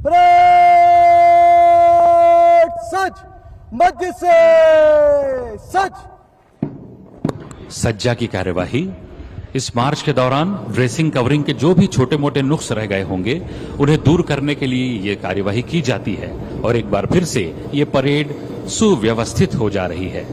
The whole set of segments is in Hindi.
परेड सच, मध्य से सच। सज्जा की कार्यवाही। इस मार्च के दौरान ड्रेसिंग कवरिंग के जो भी छोटे मोटे नुक्स रह गए होंगे उन्हें दूर करने के लिए ये कार्यवाही की जाती है और एक बार फिर से ये परेड सुव्यवस्थित हो जा रही है।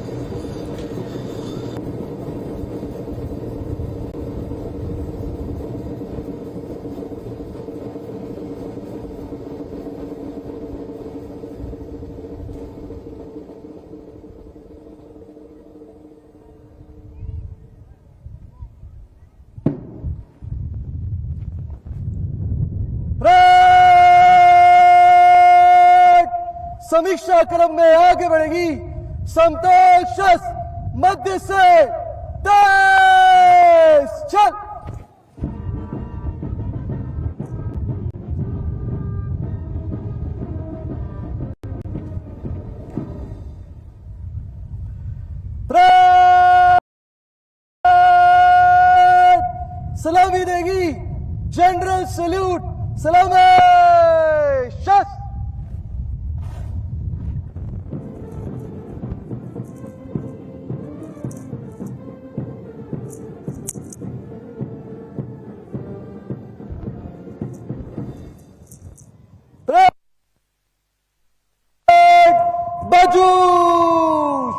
समीक्षा क्रम में आगे बढ़ेगी। समतल शस्त्र, मध्य से 10 चल। सलामी देगी जनरल सल्यूट। सलामी शस्त्र। बाजू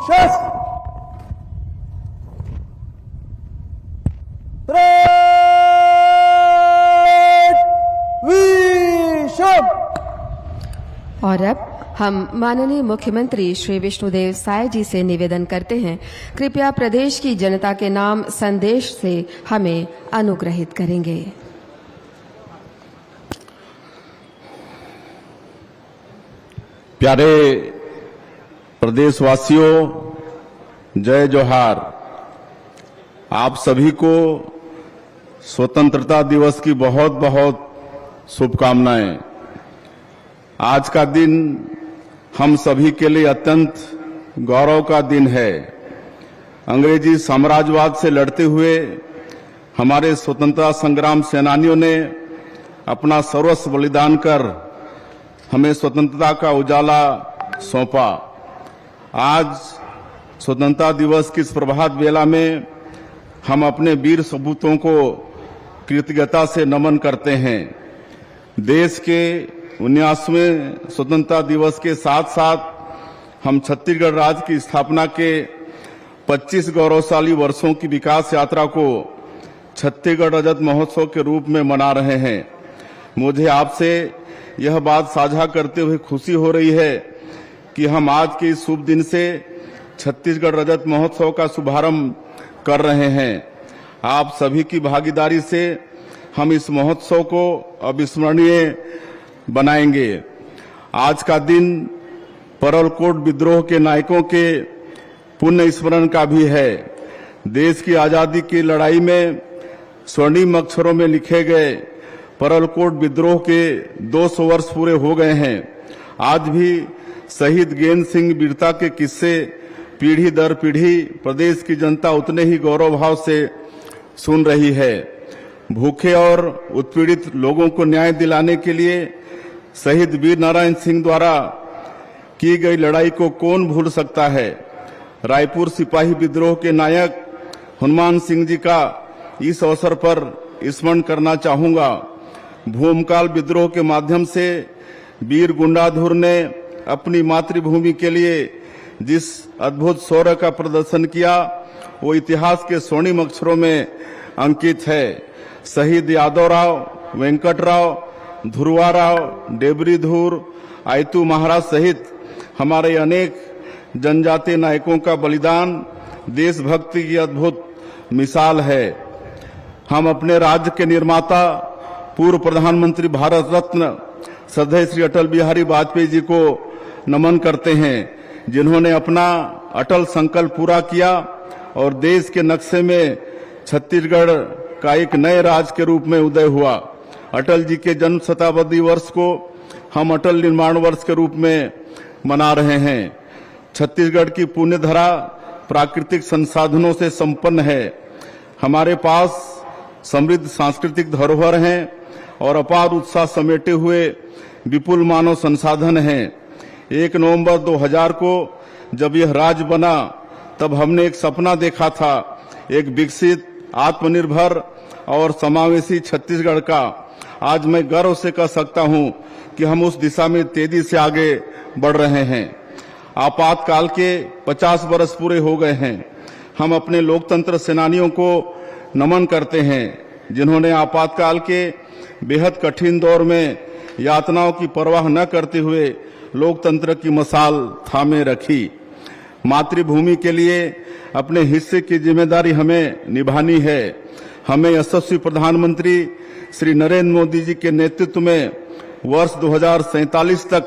शस्त्र। विषम। और अब हम माननीय मुख्यमंत्री श्री विष्णुदेव साय जी से निवेदन करते हैं, कृपया प्रदेश की जनता के नाम संदेश से हमें अनुग्रहित करेंगे। प्यारे प्रदेशवासियों, जय जोहार। आप सभी को स्वतंत्रता दिवस की बहुत बहुत शुभकामनाएं। आज का दिन हम सभी के लिए अत्यंत गौरव का दिन है। अंग्रेजी साम्राज्यवाद से लड़ते हुए हमारे स्वतंत्रता संग्राम सेनानियों ने अपना सर्वस्व बलिदान कर हमें स्वतंत्रता का उजाला सौंपा। आज स्वतंत्रता दिवस की इस प्रभात बेला में हम अपने वीर सपूतों को कृतज्ञता से नमन करते हैं। देश के 79वें स्वतंत्रता दिवस के साथ साथ हम छत्तीसगढ़ राज्य की स्थापना के 25 गौरवशाली वर्षों की विकास यात्रा को छत्तीसगढ़ रजत महोत्सव के रूप में मना रहे हैं। मुझे आपसे यह बात साझा करते हुए खुशी हो रही है कि हम आज के इस शुभ दिन से छत्तीसगढ़ रजत महोत्सव का शुभारंभ कर रहे हैं। आप सभी की भागीदारी से हम इस महोत्सव को अविस्मरणीय बनाएंगे। आज का दिन परलकोट विद्रोह के नायकों के पुण्य स्मरण का भी है। देश की आजादी की लड़ाई में स्वर्णिम अक्षरों में लिखे गए परलकोट विद्रोह के 200 वर्ष पूरे हो गए हैं। आज भी शहीद गेंद सिंह वीरता के किस्से पीढ़ी दर पीढ़ी प्रदेश की जनता उतने ही गौरव भाव से सुन रही है। भूखे और उत्पीड़ित लोगों को न्याय दिलाने के लिए शहीद वीर नारायण सिंह द्वारा की गई लड़ाई को कौन भूल सकता है। रायपुर सिपाही विद्रोह के नायक हनुमान सिंह जी का इस अवसर पर स्मरण करना चाहूंगा। भूमकाल विद्रोह के माध्यम से वीर गुंडाधुर ने अपनी मातृभूमि के लिए जिस अद्भुत शौर्य का प्रदर्शन किया वो इतिहास के स्वर्णिम अक्षरों में अंकित है। शहीद यादवराव, वेंकटराव, ध्रुवाराव, डेबरीधुर, आयतू महाराज सहित हमारे अनेक जनजातीय नायकों का बलिदान देशभक्ति की अद्भुत मिसाल है। हम अपने राज्य के निर्माता पूर्व प्रधानमंत्री भारत रत्न श्रद्धेय श्री अटल बिहारी वाजपेयी जी को नमन करते हैं, जिन्होंने अपना अटल संकल्प पूरा किया और देश के नक्शे में छत्तीसगढ़ का एक नए राज्य के रूप में उदय हुआ। अटल जी के जन्म शताब्दी वर्ष को हम अटल निर्माण वर्ष के रूप में मना रहे हैं। छत्तीसगढ़ की पुण्य धरा प्राकृतिक संसाधनों से संपन्न है। हमारे पास समृद्ध सांस्कृतिक धरोहर हैं और अपार उत्साह समेटे हुए विपुल मानव संसाधन हैं। 1 नवंबर 2000 को जब यह राज्य बना तब हमने एक सपना देखा था, एक विकसित, आत्मनिर्भर और समावेशी छत्तीसगढ़ का। आज मैं गर्व से कह सकता हूं कि हम उस दिशा में तेजी से आगे बढ़ रहे हैं। आपातकाल के 50 वर्ष पूरे हो गए हैं। हम अपने लोकतंत्र सेनानियों को नमन करते हैं, जिन्होंने आपातकाल के बेहद कठिन दौर में यातनाओं की परवाह न करते हुए लोकतंत्र की मशाल थामे रखी। मातृभूमि के लिए अपने हिस्से की जिम्मेदारी हमें निभानी है। हमें यशस्वी प्रधानमंत्री श्री नरेंद्र मोदी जी के नेतृत्व में वर्ष 2047 तक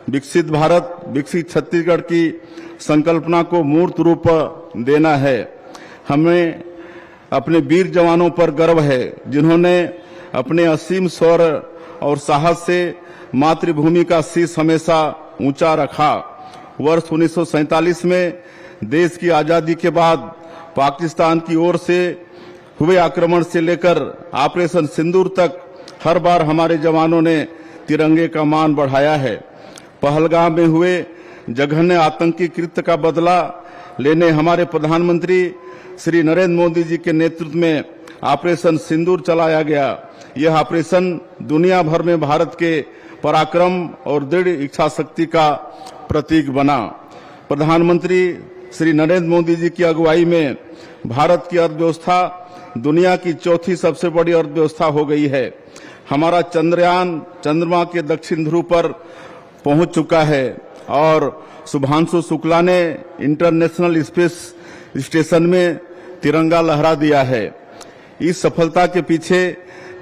विकसित भारत, विकसित छत्तीसगढ़ की संकल्पना को मूर्त रूप देना है। हमें अपने वीर जवानों पर गर्व है, जिन्होंने अपने असीम शौर्य और साहस से मातृभूमि का शीश हमेशा ऊंचा रखा। वर्ष 1947 में देश की आजादी के बाद पाकिस्तान की ओर से हुए आक्रमण से लेकर ऑपरेशन सिंदूर तक हर बार हमारे जवानों ने तिरंगे का मान बढ़ाया है। पहलगाम में हुए जघन्य आतंकी कृत्य का बदला लेने हमारे प्रधानमंत्री श्री नरेंद्र मोदी जी के नेतृत्व में ऑपरेशन सिंदूर चलाया गया। यह ऑपरेशन दुनिया भर में भारत के पराक्रम और दृढ़ इच्छा शक्ति का प्रतीक बना। प्रधानमंत्री श्री नरेंद्र मोदी जी की अगुवाई में भारत की अर्थव्यवस्था दुनिया की चौथी सबसे बड़ी अर्थव्यवस्था हो गई है। हमारा चंद्रयान चंद्रमा के दक्षिण ध्रुव पर पहुंच चुका है और शुभांशु शुक्ला ने इंटरनेशनल स्पेस स्टेशन में तिरंगा लहरा दिया है। इस सफलता के पीछे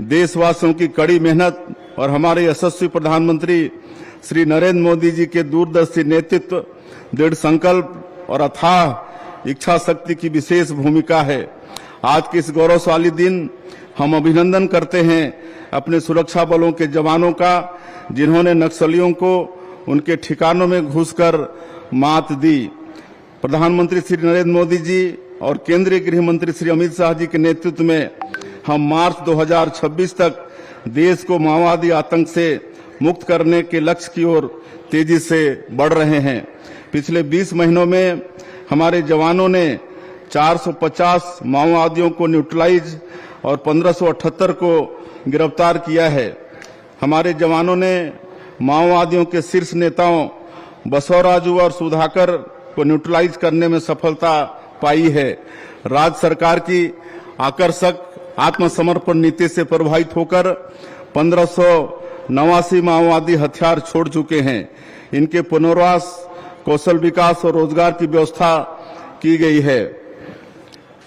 देशवासियों की कड़ी मेहनत और हमारे यशस्वी प्रधानमंत्री श्री नरेंद्र मोदी जी के दूरदर्शी नेतृत्व, दृढ़ संकल्प और अथाह इच्छा शक्ति की विशेष भूमिका है। आज के इस गौरवशाली दिन हम अभिनंदन करते हैं अपने सुरक्षा बलों के जवानों का, जिन्होंने नक्सलियों को उनके ठिकानों में घुसकर मात दी। प्रधानमंत्री श्री नरेंद्र मोदी जी और केंद्रीय गृह मंत्री श्री अमित शाह जी के नेतृत्व में हम मार्च 2026 तक देश को माओवादी आतंक से मुक्त करने के लक्ष्य की ओर तेजी से बढ़ रहे हैं। पिछले 20 महीनों में हमारे जवानों ने 450 माओवादियों को न्यूट्रलाइज और 1578 को गिरफ्तार किया है। हमारे जवानों ने माओवादियों के शीर्ष नेताओं बसवराजू और सुधाकर को न्यूट्रलाइज करने में सफलता पाई है। राज्य सरकार की आकर्षक आत्मसमर्पण नीति से प्रभावित होकर 1589 माओवादी हथियार छोड़ चुके हैं। इनके पुनर्वास, कौशल विकास और रोजगार की व्यवस्था की गई है।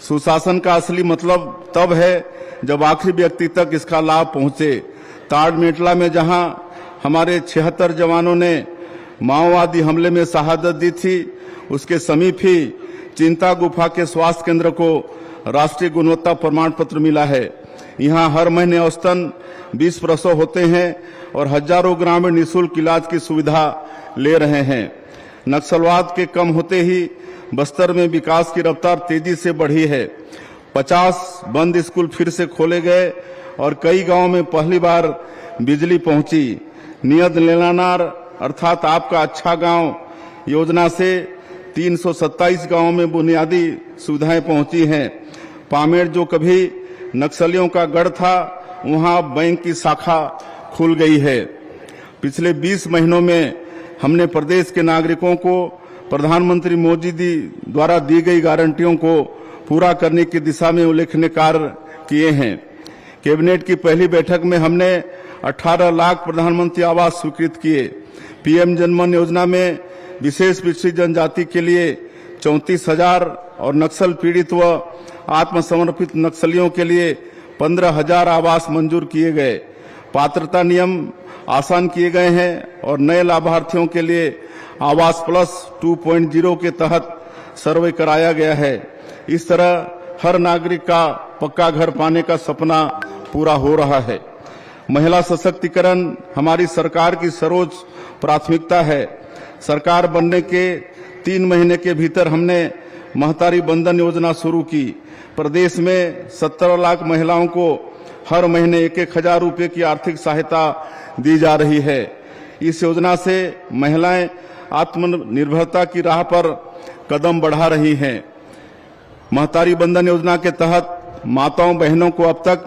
सुशासन का असली मतलब तब है जब आखिरी व्यक्ति तक इसका लाभ पहुंचे। ताड़मेटला में जहां हमारे 76 जवानों ने माओवादी हमले में शहादत दी थी, उसके समीप ही चिंता गुफा के स्वास्थ्य केंद्र को राष्ट्रीय गुणवत्ता प्रमाण पत्र मिला है। यहां हर महीने औसतन 20 प्रसव होते हैं और हजारों ग्रामीण निःशुल्क इलाज की सुविधा ले रहे हैं। नक्सलवाद के कम होते ही बस्तर में विकास की रफ्तार तेजी से बढ़ी है। 50 बंद स्कूल फिर से खोले गए और कई गांवों में पहली बार बिजली पहुंची। नियत लेनानार अर्थात आपका अच्छा गांव योजना से 327 गांवों में बुनियादी सुविधाएं पहुंची हैं। पामेड़ जो कभी नक्सलियों का गढ़ था, वहां बैंक की शाखा खुल गई है। पिछले 20 महीनों में हमने प्रदेश के नागरिकों को प्रधानमंत्री मोदी जी द्वारा दी गई गारंटियों को पूरा करने की दिशा में उल्लेखनीय कार्य किए हैं। कैबिनेट की पहली बैठक में हमने 18 लाख प्रधानमंत्री आवास स्वीकृत किए। पीएम जनमन योजना में विशेष पिछड़ी जनजाति के लिए 34,000 और नक्सल पीड़ित व आत्मसमर्पित नक्सलियों के लिए 15,000 आवास मंजूर किए गए। पात्रता नियम आसान किए गए हैं और नए लाभार्थियों के लिए आवास प्लस 2.0 के तहत सर्वे कराया गया है। इस तरह हर नागरिक का पक्का घर पाने का सपना पूरा हो रहा है। महिला सशक्तिकरण हमारी सरकार की सर्वोच्च प्राथमिकता है। सरकार बनने के 3 महीने के भीतर हमने महतारी बंधन योजना शुरू की। प्रदेश में 17 लाख महिलाओं को हर महीने 1,000 रुपये की आर्थिक सहायता दी जा रही है। इस योजना से महिलाएं आत्मनिर्भरता की राह पर कदम बढ़ा रही हैं। महतारी बंधन योजना के तहत माताओं बहनों को अब तक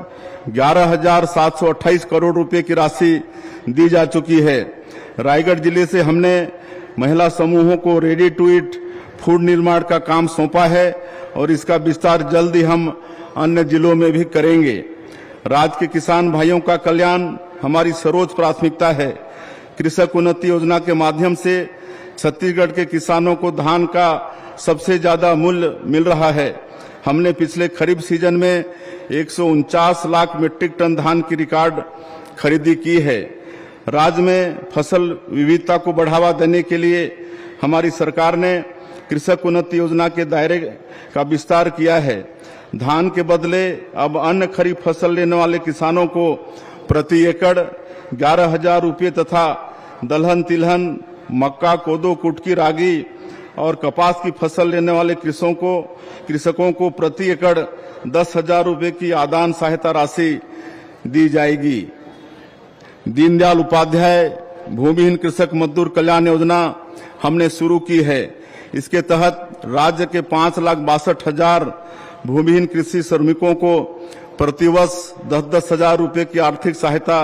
11,728 करोड़ रुपए की राशि दी जा चुकी है। रायगढ़ जिले से हमने महिला समूहों को रेडी टू ईट फूड निर्माण का काम सौंपा है और इसका विस्तार जल्द ही हम अन्य जिलों में भी करेंगे। राज्य के किसान भाइयों का कल्याण हमारी सर्वोच्च प्राथमिकता है। कृषक उन्नति योजना के माध्यम से छत्तीसगढ़ के किसानों को धान का सबसे ज्यादा मूल्य मिल रहा है। हमने पिछले खरीफ सीजन में 149 लाख मीट्रिक टन धान की रिकॉर्ड खरीदी की है। राज्य में फसल विविधता को बढ़ावा देने के लिए हमारी सरकार ने कृषक उन्नति योजना के दायरे का विस्तार किया है। धान के बदले अब अन्य खरीफ फसल लेने वाले किसानों को प्रति एकड़ 11,000 रुपये तथा दलहन, तिलहन, मक्का, कोदो, कुटकी, रागी और कपास की फसल लेने वाले कृषकों को प्रति एकड़ 10,000 रुपये की आदान सहायता राशि दी जाएगी। दीनदयाल उपाध्याय भूमिहीन कृषक मजदूर कल्याण योजना हमने शुरू की है। इसके तहत राज्य के 5,62,000 भूमिहीन कृषि श्रमिकों को प्रतिवर्ष 10,000 रुपये की आर्थिक सहायता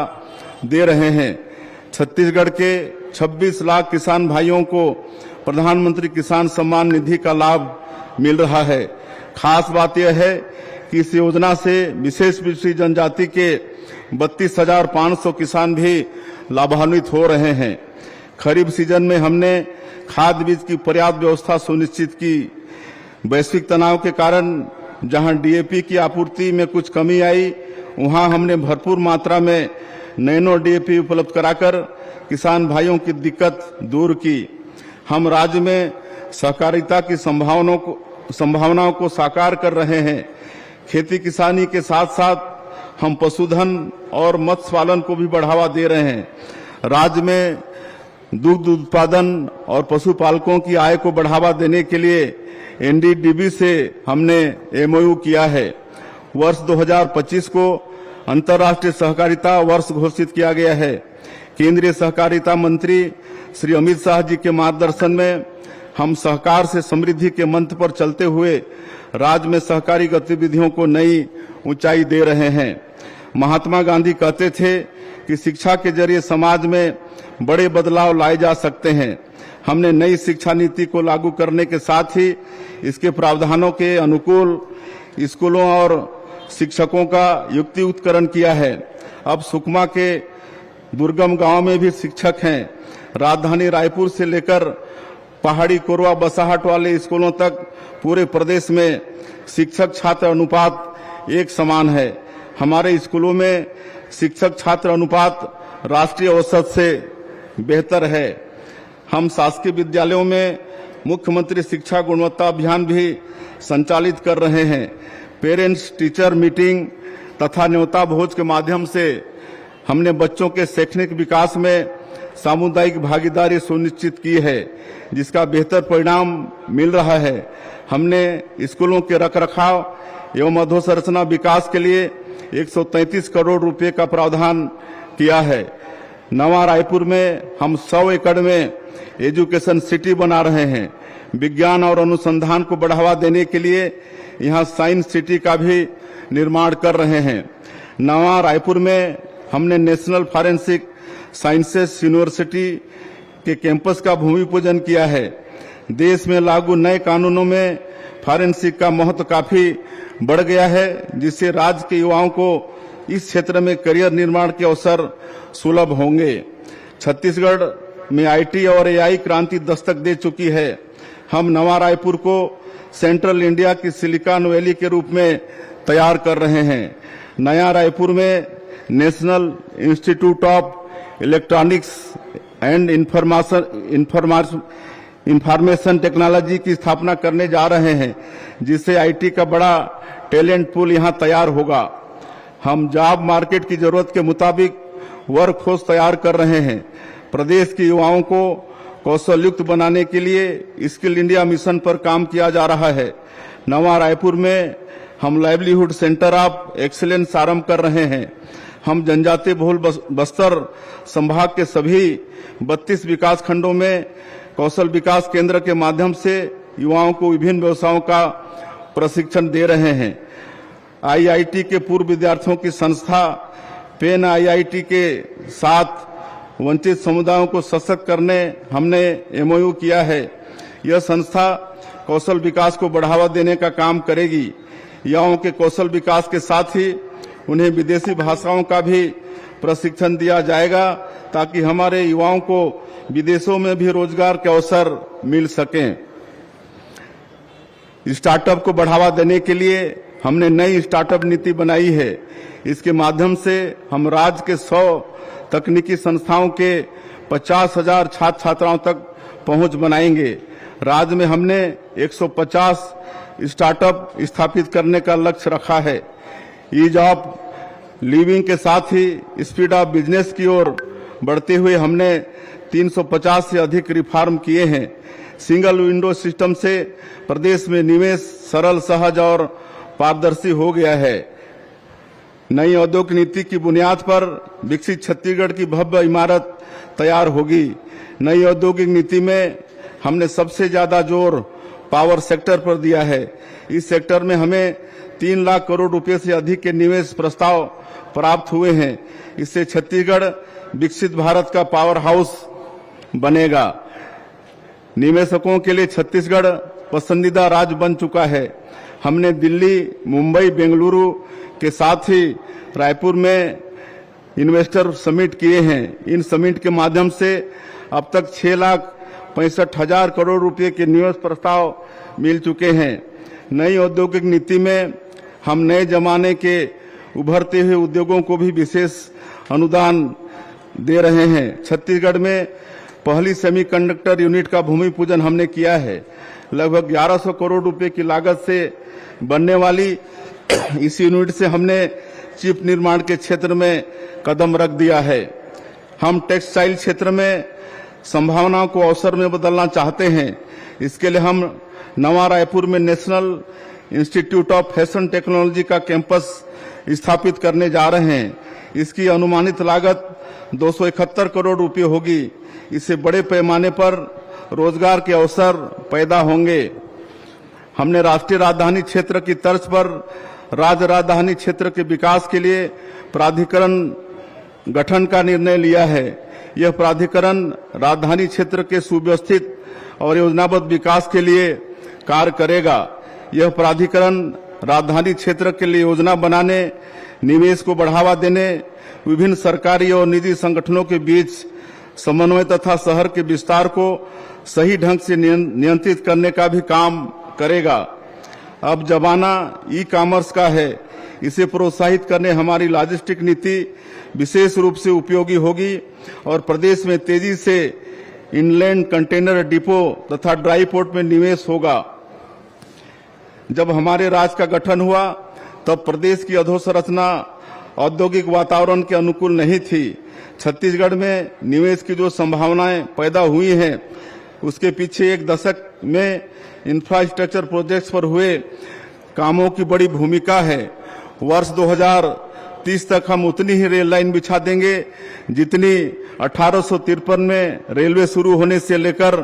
दे रहे हैं। छत्तीसगढ़ के 26 लाख किसान भाइयों को प्रधानमंत्री किसान सम्मान निधि का लाभ मिल रहा है। खास बात यह है कि इस योजना से विशेष पिछड़ी जनजाति के 32,500 किसान भी लाभान्वित हो रहे हैं। खरीफ सीजन में हमने खाद बीज की पर्याप्त व्यवस्था सुनिश्चित की। वैश्विक तनाव के कारण जहां डीएपी की आपूर्ति में कुछ कमी आई, वहां हमने भरपूर मात्रा में नैनो डीएपी उपलब्ध कराकर किसान भाइयों की दिक्कत दूर की। हम राज्य में सहकारिता की संभावनाओं को साकार कर रहे हैं। खेती किसानी के साथ साथ हम पशुधन और मत्स्य पालन को भी बढ़ावा दे रहे हैं। राज्य में दुग्ध उत्पादन और पशुपालकों की आय को बढ़ावा देने के लिए एनडीडीबी से हमने एमओयू किया है। वर्ष 2025 को अंतर्राष्ट्रीय सहकारिता वर्ष घोषित किया गया है। केंद्रीय सहकारिता मंत्री श्री अमित शाह जी के मार्गदर्शन में हम सहकार से समृद्धि के मंत्र पर चलते हुए राज्य में सहकारी गतिविधियों को नई ऊंचाई दे रहे हैं। महात्मा गांधी कहते थे कि शिक्षा के जरिए समाज में बड़े बदलाव लाए जा सकते हैं। हमने नई शिक्षा नीति को लागू करने के साथ ही इसके प्रावधानों के अनुकूल स्कूलों और शिक्षकों का युक्तियुक्तकरण किया है। अब सुकमा के दुर्गम गांव में भी शिक्षक हैं। राजधानी रायपुर से लेकर पहाड़ी कोरवा बसाहट वाले स्कूलों तक पूरे प्रदेश में शिक्षक छात्र अनुपात एक समान है। हमारे स्कूलों में शिक्षक छात्र अनुपात राष्ट्रीय औसत से बेहतर है। हम शासकीय विद्यालयों में मुख्यमंत्री शिक्षा गुणवत्ता अभियान भी संचालित कर रहे हैं। पेरेंट्स टीचर मीटिंग तथा न्योता भोज के माध्यम से हमने बच्चों के शैक्षणिक विकास में सामुदायिक भागीदारी सुनिश्चित की है, जिसका बेहतर परिणाम मिल रहा है। हमने स्कूलों के रखरखाव एवं अधोसंरचना विकास के लिए 133 करोड़ रुपए का प्रावधान किया है। नवा रायपुर में हम 100 एकड़ में एजुकेशन सिटी बना रहे हैं। विज्ञान और अनुसंधान को बढ़ावा देने के लिए यहाँ साइंस सिटी का भी निर्माण कर रहे हैं। नवा रायपुर में हमने नेशनल फॉरेंसिक साइंसेस यूनिवर्सिटी के कैंपस का भूमि पूजन किया है। देश में लागू नए कानूनों में फॉरेंसिक का महत्व काफी बढ़ गया है, जिससे राज्य के युवाओं को इस क्षेत्र में करियर निर्माण के अवसर सुलभ होंगे। छत्तीसगढ़ में आईटी और एआई क्रांति दस्तक दे चुकी है। हम नवा रायपुर को सेंट्रल इंडिया की सिलिकॉन वैली के रूप में तैयार कर रहे हैं। नया रायपुर में national institute of electronics and information technology की स्थापना करने जा रहे हैं, जिससे आईटी का बड़ा टैलेंट पूल यहां तैयार होगा। हम जॉब मार्केट की जरूरत के मुताबिक वर्क फोर्स तैयार कर रहे हैं। प्रदेश के युवाओं को कौशल युक्त बनाने के लिए स्किल इंडिया मिशन पर काम किया जा रहा है। नवा रायपुर में हम लाइवलीहुड सेंटर ऑफ एक्सीलेंस आरंभ कर रहे हैं। हम जनजातीय बहुल बस्तर संभाग के सभी 32 विकास खंडों में कौशल विकास केंद्र के माध्यम से युवाओं को विभिन्न व्यवसायों का प्रशिक्षण दे रहे हैं। आईआईटी के पूर्व विद्यार्थियों की संस्था पेन आईआईटी के साथ वंचित समुदायों को सशक्त करने हमने एमओयू किया है। यह संस्था कौशल विकास को बढ़ावा देने का काम करेगी। युवाओं के कौशल विकास के साथ ही उन्हें विदेशी भाषाओं का भी प्रशिक्षण दिया जाएगा ताकि हमारे युवाओं को विदेशों में भी रोजगार के अवसर मिल सकें। स्टार्टअप को बढ़ावा देने के लिए हमने नई स्टार्टअप नीति बनाई है। इसके माध्यम से हम राज्य के 100 तकनीकी संस्थाओं के 50,000 छात्र छात्राओं तक पहुंच बनाएंगे। राज्य में हमने 150 स्टार्टअप स्थापित करने का लक्ष्य रखा है। ईज ऑफ लिविंग के साथ ही स्पीड ऑफ बिजनेस की ओर बढ़ते हुए हमने 350 से अधिक रिफॉर्म किए हैं। सिंगल विंडो सिस्टम से प्रदेश में निवेश सरल, सहज और पारदर्शी हो गया है। नई औद्योगिक नीति की बुनियाद पर विकसित छत्तीसगढ़ की भव्य इमारत तैयार होगी। नई औद्योगिक नीति में हमने सबसे ज्यादा जोर पावर सेक्टर पर दिया है। इस सेक्टर में हमें 3 लाख करोड़ रुपए से अधिक के निवेश प्रस्ताव प्राप्त हुए हैं। इससे छत्तीसगढ़ विकसित भारत का पावर हाउस बनेगा। निवेशकों के लिए छत्तीसगढ़ पसंदीदा राज्य बन चुका है। हमने दिल्ली, मुंबई, बेंगलुरु के साथ ही रायपुर में इन्वेस्टर समिट किए हैं। इन समिट के माध्यम से अब तक 6,65,000 करोड़ रुपए के निवेश प्रस्ताव मिल चुके हैं। नई औद्योगिक नीति में हम नए जमाने के उभरते हुए उद्योगों को भी विशेष अनुदान दे रहे हैं। छत्तीसगढ़ में पहली सेमीकंडक्टर यूनिट का भूमि पूजन हमने किया है। लगभग 1100 करोड़ रुपए की लागत से बनने वाली इस यूनिट से हमने चिप निर्माण के क्षेत्र में कदम रख दिया है। हम टेक्सटाइल क्षेत्र में संभावनाओं को अवसर में बदलना चाहते हैं। इसके लिए हम नवा रायपुर में national institute of fashion technology का कैंपस स्थापित करने जा रहे हैं। इसकी अनुमानित लागत 271 करोड़ रुपए होगी। इससे बड़े पैमाने पर रोजगार के अवसर पैदा होंगे। हमने राष्ट्रीय राजधानी क्षेत्र की तर्ज पर राज्य राजधानी क्षेत्र के विकास के लिए प्राधिकरण गठन का निर्णय लिया है। यह प्राधिकरण राजधानी क्षेत्र के सुव्यवस्थित और योजनाबद्ध विकास के लिए कार्य करेगा। यह प्राधिकरण राजधानी क्षेत्र के लिए योजना बनाने, निवेश को बढ़ावा देने, विभिन्न सरकारी और निजी संगठनों के बीच समन्वय तथा शहर के विस्तार को सही ढंग से नियंत्रित करने का भी काम करेगा। अब जमाना ई कॉमर्स का है। इसे प्रोत्साहित करने हमारी लॉजिस्टिक नीति विशेष रूप से उपयोगी होगी और प्रदेश में तेजी से इनलैंड कंटेनर डिपो तथा ड्राई पोर्ट में निवेश होगा। जब हमारे राज्य का गठन हुआ तब प्रदेश की अधोसंरचना औद्योगिक वातावरण के अनुकूल नहीं थी। छत्तीसगढ़ में निवेश की जो संभावनाएं पैदा हुई हैं उसके पीछे एक दशक में इंफ्रास्ट्रक्चर प्रोजेक्ट्स पर हुए कामों की बड़ी भूमिका है। वर्ष 2030 तक हम उतनी ही रेल लाइन बिछा देंगे जितनी 1853 में रेलवे शुरू होने से लेकर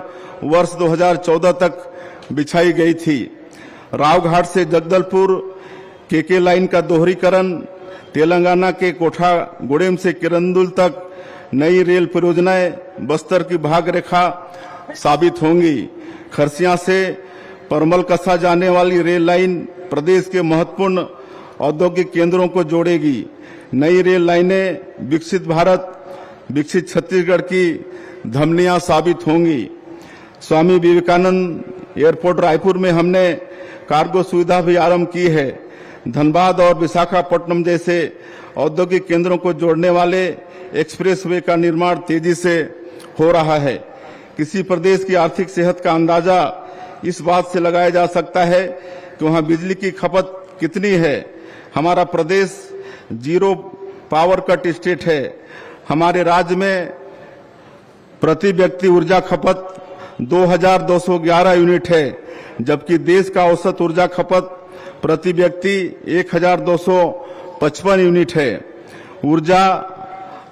वर्ष 2014 तक बिछाई गई थी। रावघाट से जगदलपुर केके लाइन का दोहरीकरण, तेलंगाना के कोठागुड़ेम से किरंदुल तक नई रेल परियोजनाएं बस्तर की भाग रेखा साबित होंगी। खरसिया से परमल कसा जाने वाली रेल लाइन प्रदेश के महत्वपूर्ण औद्योगिक केंद्रों को जोड़ेगी। नई रेल लाइनें विकसित भारत, विकसित छत्तीसगढ़ की धमनियां साबित होंगी। स्वामी विवेकानंद एयरपोर्ट रायपुर में हमने कार्गो सुविधा भी आरंभ की है। धनबाद और विशाखापट्टनम जैसे औद्योगिक केंद्रों को जोड़ने वाले एक्सप्रेसवे का निर्माण तेजी से हो रहा है। किसी प्रदेश की आर्थिक सेहत का अंदाजा इस बात से लगाया जा सकता है कि वहां बिजली की खपत कितनी है। हमारा प्रदेश जीरो पावर कट स्टेट है। हमारे राज्य में प्रति व्यक्ति ऊर्जा खपत 2211 यूनिट है, जबकि देश का औसत ऊर्जा खपत प्रति व्यक्ति 1255 यूनिट है। ऊर्जा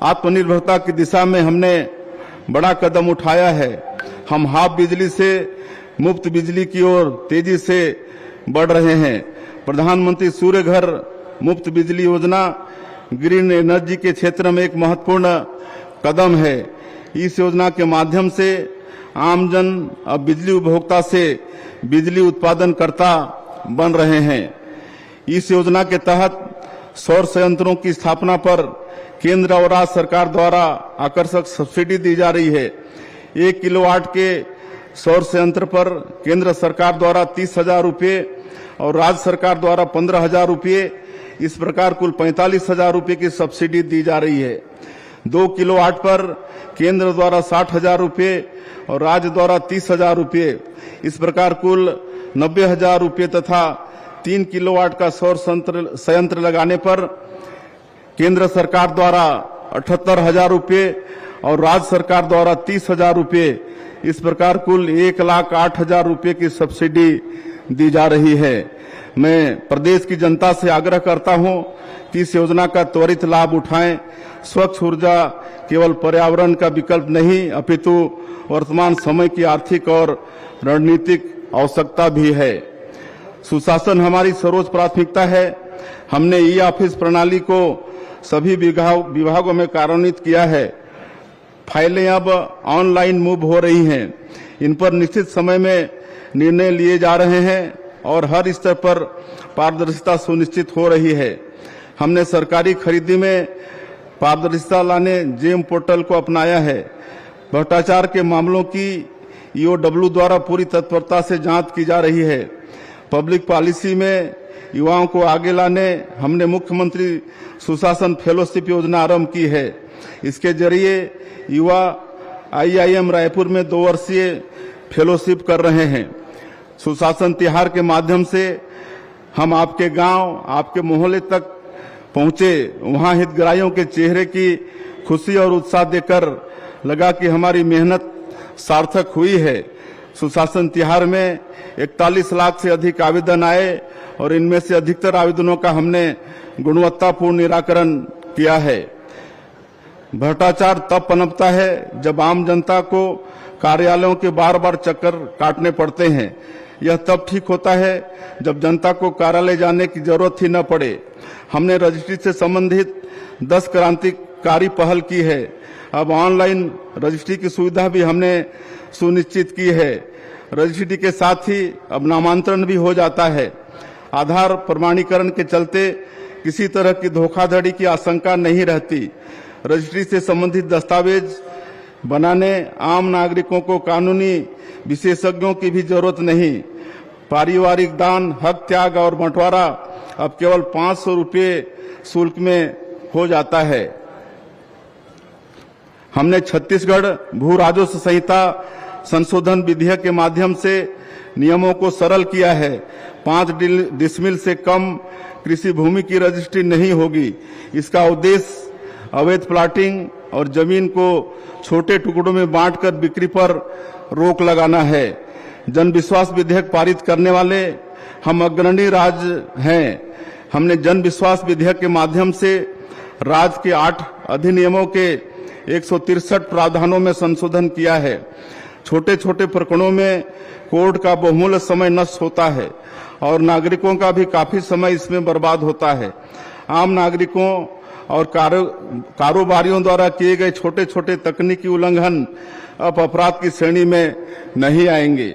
आत्मनिर्भरता की दिशा में हमने बड़ा कदम उठाया है। हम हाफ बिजली से मुफ्त बिजली की ओर तेजी से बढ़ रहे हैं। प्रधानमंत्री सूर्य घर मुफ्त बिजली योजना ग्रीन एनर्जी के क्षेत्र में एक महत्वपूर्ण कदम है। इस योजना के माध्यम से आमजन अब बिजली उपभोक्ता से बिजली उत्पादनकर्ता बन रहे हैं। इस योजना के तहत सौर संयंत्रों की स्थापना पर केंद्र और राज्य सरकार द्वारा आकर्षक सब्सिडी दी जा रही है। 1 किलोवाट के सौर संयंत्र पर केंद्र सरकार द्वारा 30,000 रुपये और राज्य सरकार द्वारा 15,000 रुपये, इस प्रकार कुल 45,000 रुपये की सब्सिडी दी जा रही है। 2 किलोवाट पर केंद्र द्वारा 60,000 रुपये और राज्य द्वारा 30,000 रुपये, इस प्रकार कुल 90,000 रुपये तथा 3 किलोवाट का सौर संयंत्र लगाने पर केंद्र सरकार द्वारा 78,000 रुपये और राज्य सरकार द्वारा 30,000 रुपये, इस प्रकार कुल 1,08,000 रुपये की सब्सिडी दी जा रही है। मैं प्रदेश की जनता से आग्रह करता हूं कि इस योजना का त्वरित लाभ उठाएं। स्वच्छ ऊर्जा केवल पर्यावरण का विकल्प नहीं अपितु वर्तमान समय की आर्थिक और रणनीतिक आवश्यकता भी है। सुशासन हमारी सर्वोच्च प्राथमिकता है। हमने ई ऑफिस प्रणाली को सभी विभागों में कार्यान्वित किया है। फाइलें अब ऑनलाइन मूव हो रही हैं। इन पर निश्चित समय में निर्णय लिए जा रहे हैं और हर स्तर पर पारदर्शिता सुनिश्चित हो रही है। हमने सरकारी खरीदी में पारदर्शिता लाने जेम पोर्टल को अपनाया है। भ्रष्टाचार के मामलों की ईओडब्ल्यू द्वारा पूरी तत्परता से जांच की जा रही है। पब्लिक पॉलिसी में युवाओं को आगे लाने हमने मुख्यमंत्री सुशासन फेलोशिप योजना आरंभ की है। इसके जरिए युवा IIM रायपुर में 2 वर्षीय फेलोशिप कर रहे हैं। सुशासन तिहार के माध्यम से हम आपके गांव, आपके मोहल्ले तक पहुंचे। वहां हितग्राहियों के चेहरे की खुशी और उत्साह देकर लगा कि हमारी मेहनत सार्थक हुई है। सुशासन तिहार में 41 लाख से अधिक आवेदन आए और इनमें से अधिकतर आवेदनों का हमने गुणवत्तापूर्ण निराकरण किया है। भ्रष्टाचार तब पनपता है जब आम जनता को कार्यालयों के बार बार चक्कर काटने पड़ते हैं। यह तब ठीक होता है जब जनता को कार्यालय जाने की जरूरत ही न पड़े। हमने रजिस्ट्री से संबंधित 10 क्रांतिकारी पहल की है। अब ऑनलाइन रजिस्ट्री की सुविधा भी हमने सुनिश्चित की है। रजिस्ट्री के साथ ही अब नामांतरण भी हो जाता है। आधार प्रमाणीकरण के चलते किसी तरह की धोखाधड़ी की आशंका नहीं रहती। रजिस्ट्री से संबंधित दस्तावेज बनाने आम नागरिकों को कानूनी विशेषज्ञों की भी जरूरत नहीं। पारिवारिक दान, हक त्याग और बंटवारा अब केवल 500 रुपये शुल्क में हो जाता है। हमने छत्तीसगढ़ भू राजस्व संहिता संशोधन विधेयक के माध्यम से नियमों को सरल किया है। 5 डिसमिल से कम कृषि भूमि की रजिस्ट्री नहीं होगी। इसका उद्देश्य अवैध प्लाटिंग और जमीन को छोटे टुकड़ों में बांटकर बिक्री पर रोक लगाना है। जन विश्वास विधेयक पारित करने वाले हम अग्रणी राज्य हैं। हमने जन विश्वास विधेयक के माध्यम से राज्य के 8 अधिनियमों के 163 प्रावधानों में संशोधन किया है। छोटे छोटे प्रकरणों में कोर्ट का बहुमूल्य समय नष्ट होता है और नागरिकों का भी काफी समय इसमें बर्बाद होता है। आम नागरिकों और कारोबारियों द्वारा किए गए छोटे छोटे तकनीकी उल्लंघन अब अपराध की श्रेणी में नहीं आएंगे।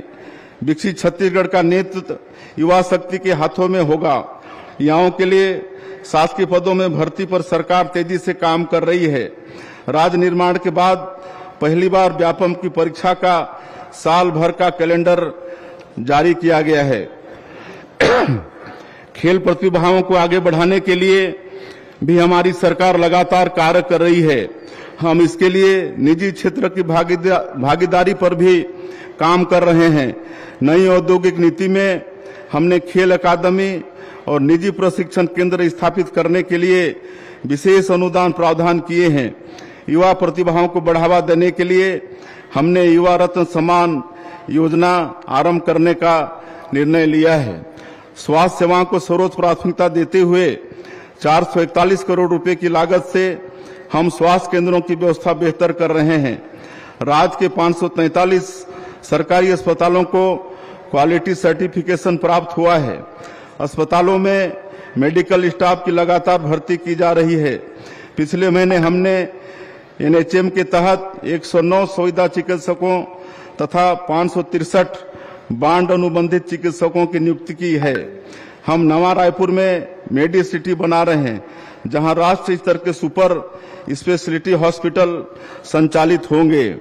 विकसित छत्तीसगढ़ का नेतृत्व युवा शक्ति के हाथों में होगा। युवाओं के लिए शासकीय पदों में भर्ती पर सरकार तेजी से काम कर रही है। राज्य निर्माण के बाद पहली बार व्यापम की परीक्षा का साल भर का कैलेंडर जारी किया गया है। खेल प्रतिभाओं को आगे बढ़ाने के लिए भी हमारी सरकार लगातार कार्य कर रही है। हम इसके लिए निजी क्षेत्र की भागीदारी पर भी काम कर रहे हैं। नई औद्योगिक नीति में हमने खेल अकादमी और निजी प्रशिक्षण केंद्र स्थापित करने के लिए विशेष अनुदान प्रावधान किए हैं। युवा प्रतिभाओं को बढ़ावा देने के लिए हमने युवा रत्न सम्मान योजना आरंभ करने का निर्णय लिया है। स्वास्थ्य सेवाओं को सर्वोच्च प्राथमिकता देते हुए 441 करोड़ रुपए की लागत से हम स्वास्थ्य केंद्रों की व्यवस्था बेहतर कर रहे हैं। राज्य के 543 सरकारी अस्पतालों को क्वालिटी सर्टिफिकेशन प्राप्त हुआ है। अस्पतालों में मेडिकल स्टाफ की लगातार भर्ती की जा रही है। पिछले महीने हमने एनएचएम के तहत 109 संविदा चिकित्सकों तथा 563 बांड अनुबंधित चिकित्सकों की नियुक्ति की है। हम नवा रायपुर में मेडी सिटी बना रहे हैं, जहां राष्ट्रीय स्तर के सुपर स्पेशलिटी हॉस्पिटल संचालित होंगे।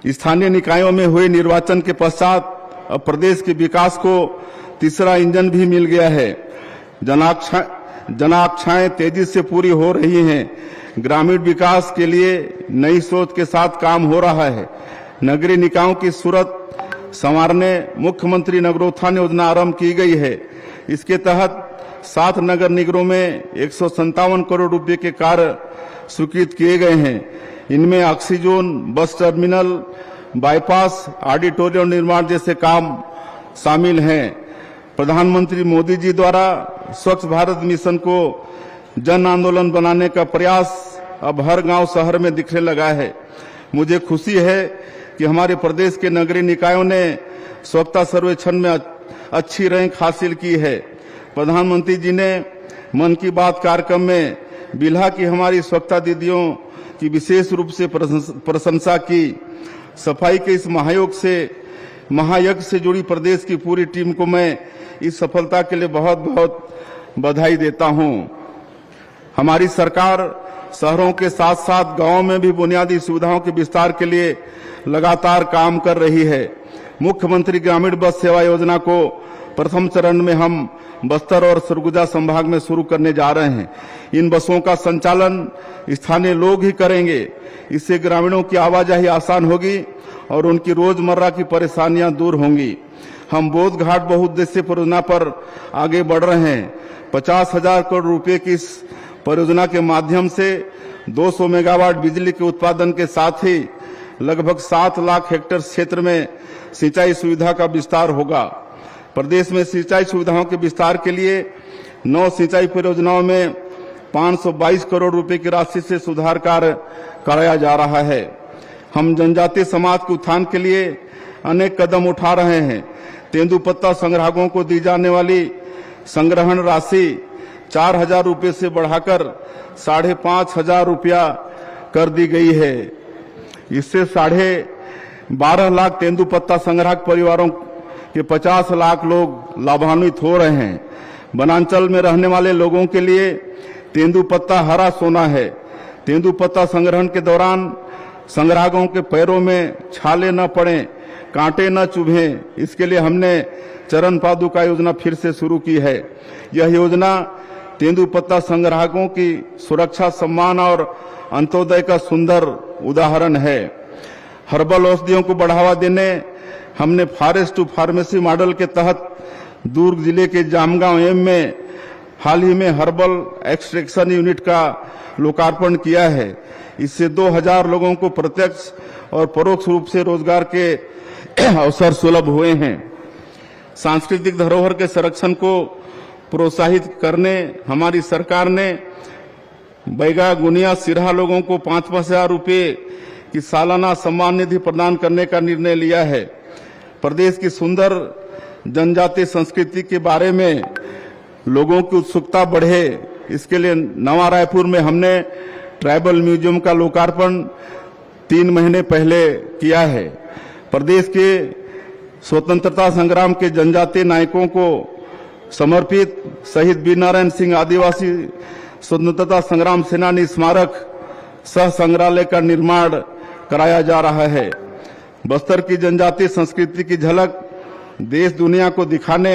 स्थानीय निकायों में हुए निर्वाचन के पश्चात अब प्रदेश के विकास को तीसरा इंजन भी मिल गया है। जनाकांक्षाएं तेजी से पूरी हो रही हैं। ग्रामीण विकास के लिए नई सोच के साथ काम हो रहा है। नगरीय निकायों की सूरत संवारने मुख्यमंत्री नगरोत्थान योजना आरंभ की गई है। इसके तहत 7 नगर निगमों में 157 करोड़ रुपए के कार्य स्वीकृत किए गए हैं। इनमें oxygen, bus terminal, bypass, auditorium निर्माण जैसे काम शामिल हैं। प्रधानमंत्री मोदी जी द्वारा स्वच्छ भारत मिशन को जन आंदोलन बनाने का प्रयास अब हर गांव शहर में दिखने लगा है। मुझे खुशी है कि हमारे प्रदेश के नगरीय निकायों ने स्वच्छता सर्वेक्षण में अच्छी रैंक हासिल की है। प्रधानमंत्री जी ने मन की बात कार्यक्रम में बिल्हा की हमारी स्वच्छता दीदियों की विशेष रूप से प्रशंसा की। सफाई के इस महायज्ञ से जुड़ी प्रदेश की पूरी टीम को मैं इस सफलता के लिए बहुत बहुत बधाई देता हूं। हमारी सरकार शहरों के साथ साथ गांवों में भी बुनियादी सुविधाओं के विस्तार के लिए लगातार काम कर रही है। मुख्यमंत्री ग्रामीण बस सेवा योजना को प्रथम चरण में हम बस्तर और सरगुजा संभाग में शुरू करने जा रहे हैं। इन बसों का संचालन स्थानीय लोग ही करेंगे। इससे ग्रामीणों की आवाजाही आसान होगी और उनकी रोजमर्रा की परेशानियां दूर होंगी। हम बोध घाट बहुउद्देशीय परियोजना पर आगे बढ़ रहे हैं। 50,000 करोड़ रुपए की इस परियोजना के माध्यम से 200 मेगावाट बिजली के उत्पादन के साथ ही लगभग 7 लाख हेक्टेयर क्षेत्र में सिंचाई सुविधा का विस्तार होगा। प्रदेश में सिंचाई सुविधाओं के विस्तार के लिए 9 सिंचाई परियोजनाओं में 522 करोड़ रुपए की राशि से सुधार कार्य कराया जा रहा है। हम जनजातीय समाज के उत्थान के लिए अनेक कदम उठा रहे हैं। तेंदुपत्ता संग्राहकों को दी जाने वाली संग्रहण राशि 4,000 रुपये से बढ़ाकर 5,500 रुपया कर दी गई है। इससे 12.5 लाख तेंदुपत्ता संग्राहक परिवारों के 50 लाख लोग लाभान्वित हो रहे हैं। वनांचल में रहने वाले लोगों के लिए तेंदुपत्ता हरा सोना है। तेंदुपत्ता संग्रहण के दौरान संग्राहकों के पैरों में छाले न पड़े, कांटे न चुभें, इसके लिए हमने चरण पादुका योजना फिर से शुरू की है। यह योजना तेंदुपत्ता संग्राहकों की सुरक्षा, सम्मान और अंत्योदय का सुंदर उदाहरण है। हर्बल औषधियों को बढ़ावा देने हमने फॉरेस्ट टू फार्मेसी मॉडल के तहत दुर्ग जिले के जामगांव एम में हाल ही में हर्बल एक्सट्रैक्शन यूनिट का लोकार्पण किया है। इससे 2000 लोगों को प्रत्यक्ष और परोक्ष रूप से रोजगार के अवसर सुलभ हुए हैं। सांस्कृतिक धरोहर के संरक्षण को प्रोत्साहित करने हमारी सरकार ने बैगा, गुनिया, सिरहा लोगों को 5,000 रुपये की सालाना सम्मान निधि प्रदान करने का निर्णय लिया है। प्रदेश की सुंदर जनजातीय संस्कृति के बारे में लोगों की उत्सुकता बढ़े, इसके लिए नवा रायपुर में हमने ट्राइबल म्यूजियम का लोकार्पण 3 महीने पहले किया है। प्रदेश के स्वतंत्रता संग्राम के जनजातीय नायकों को समर्पित शहीद वीरनारायण सिंह आदिवासी स्वतंत्रता संग्राम सेनानी स्मारक सह संग्रहालय का निर्माण कराया जा रहा है। बस्तर की जनजातीय संस्कृति की झलक देश दुनिया को दिखाने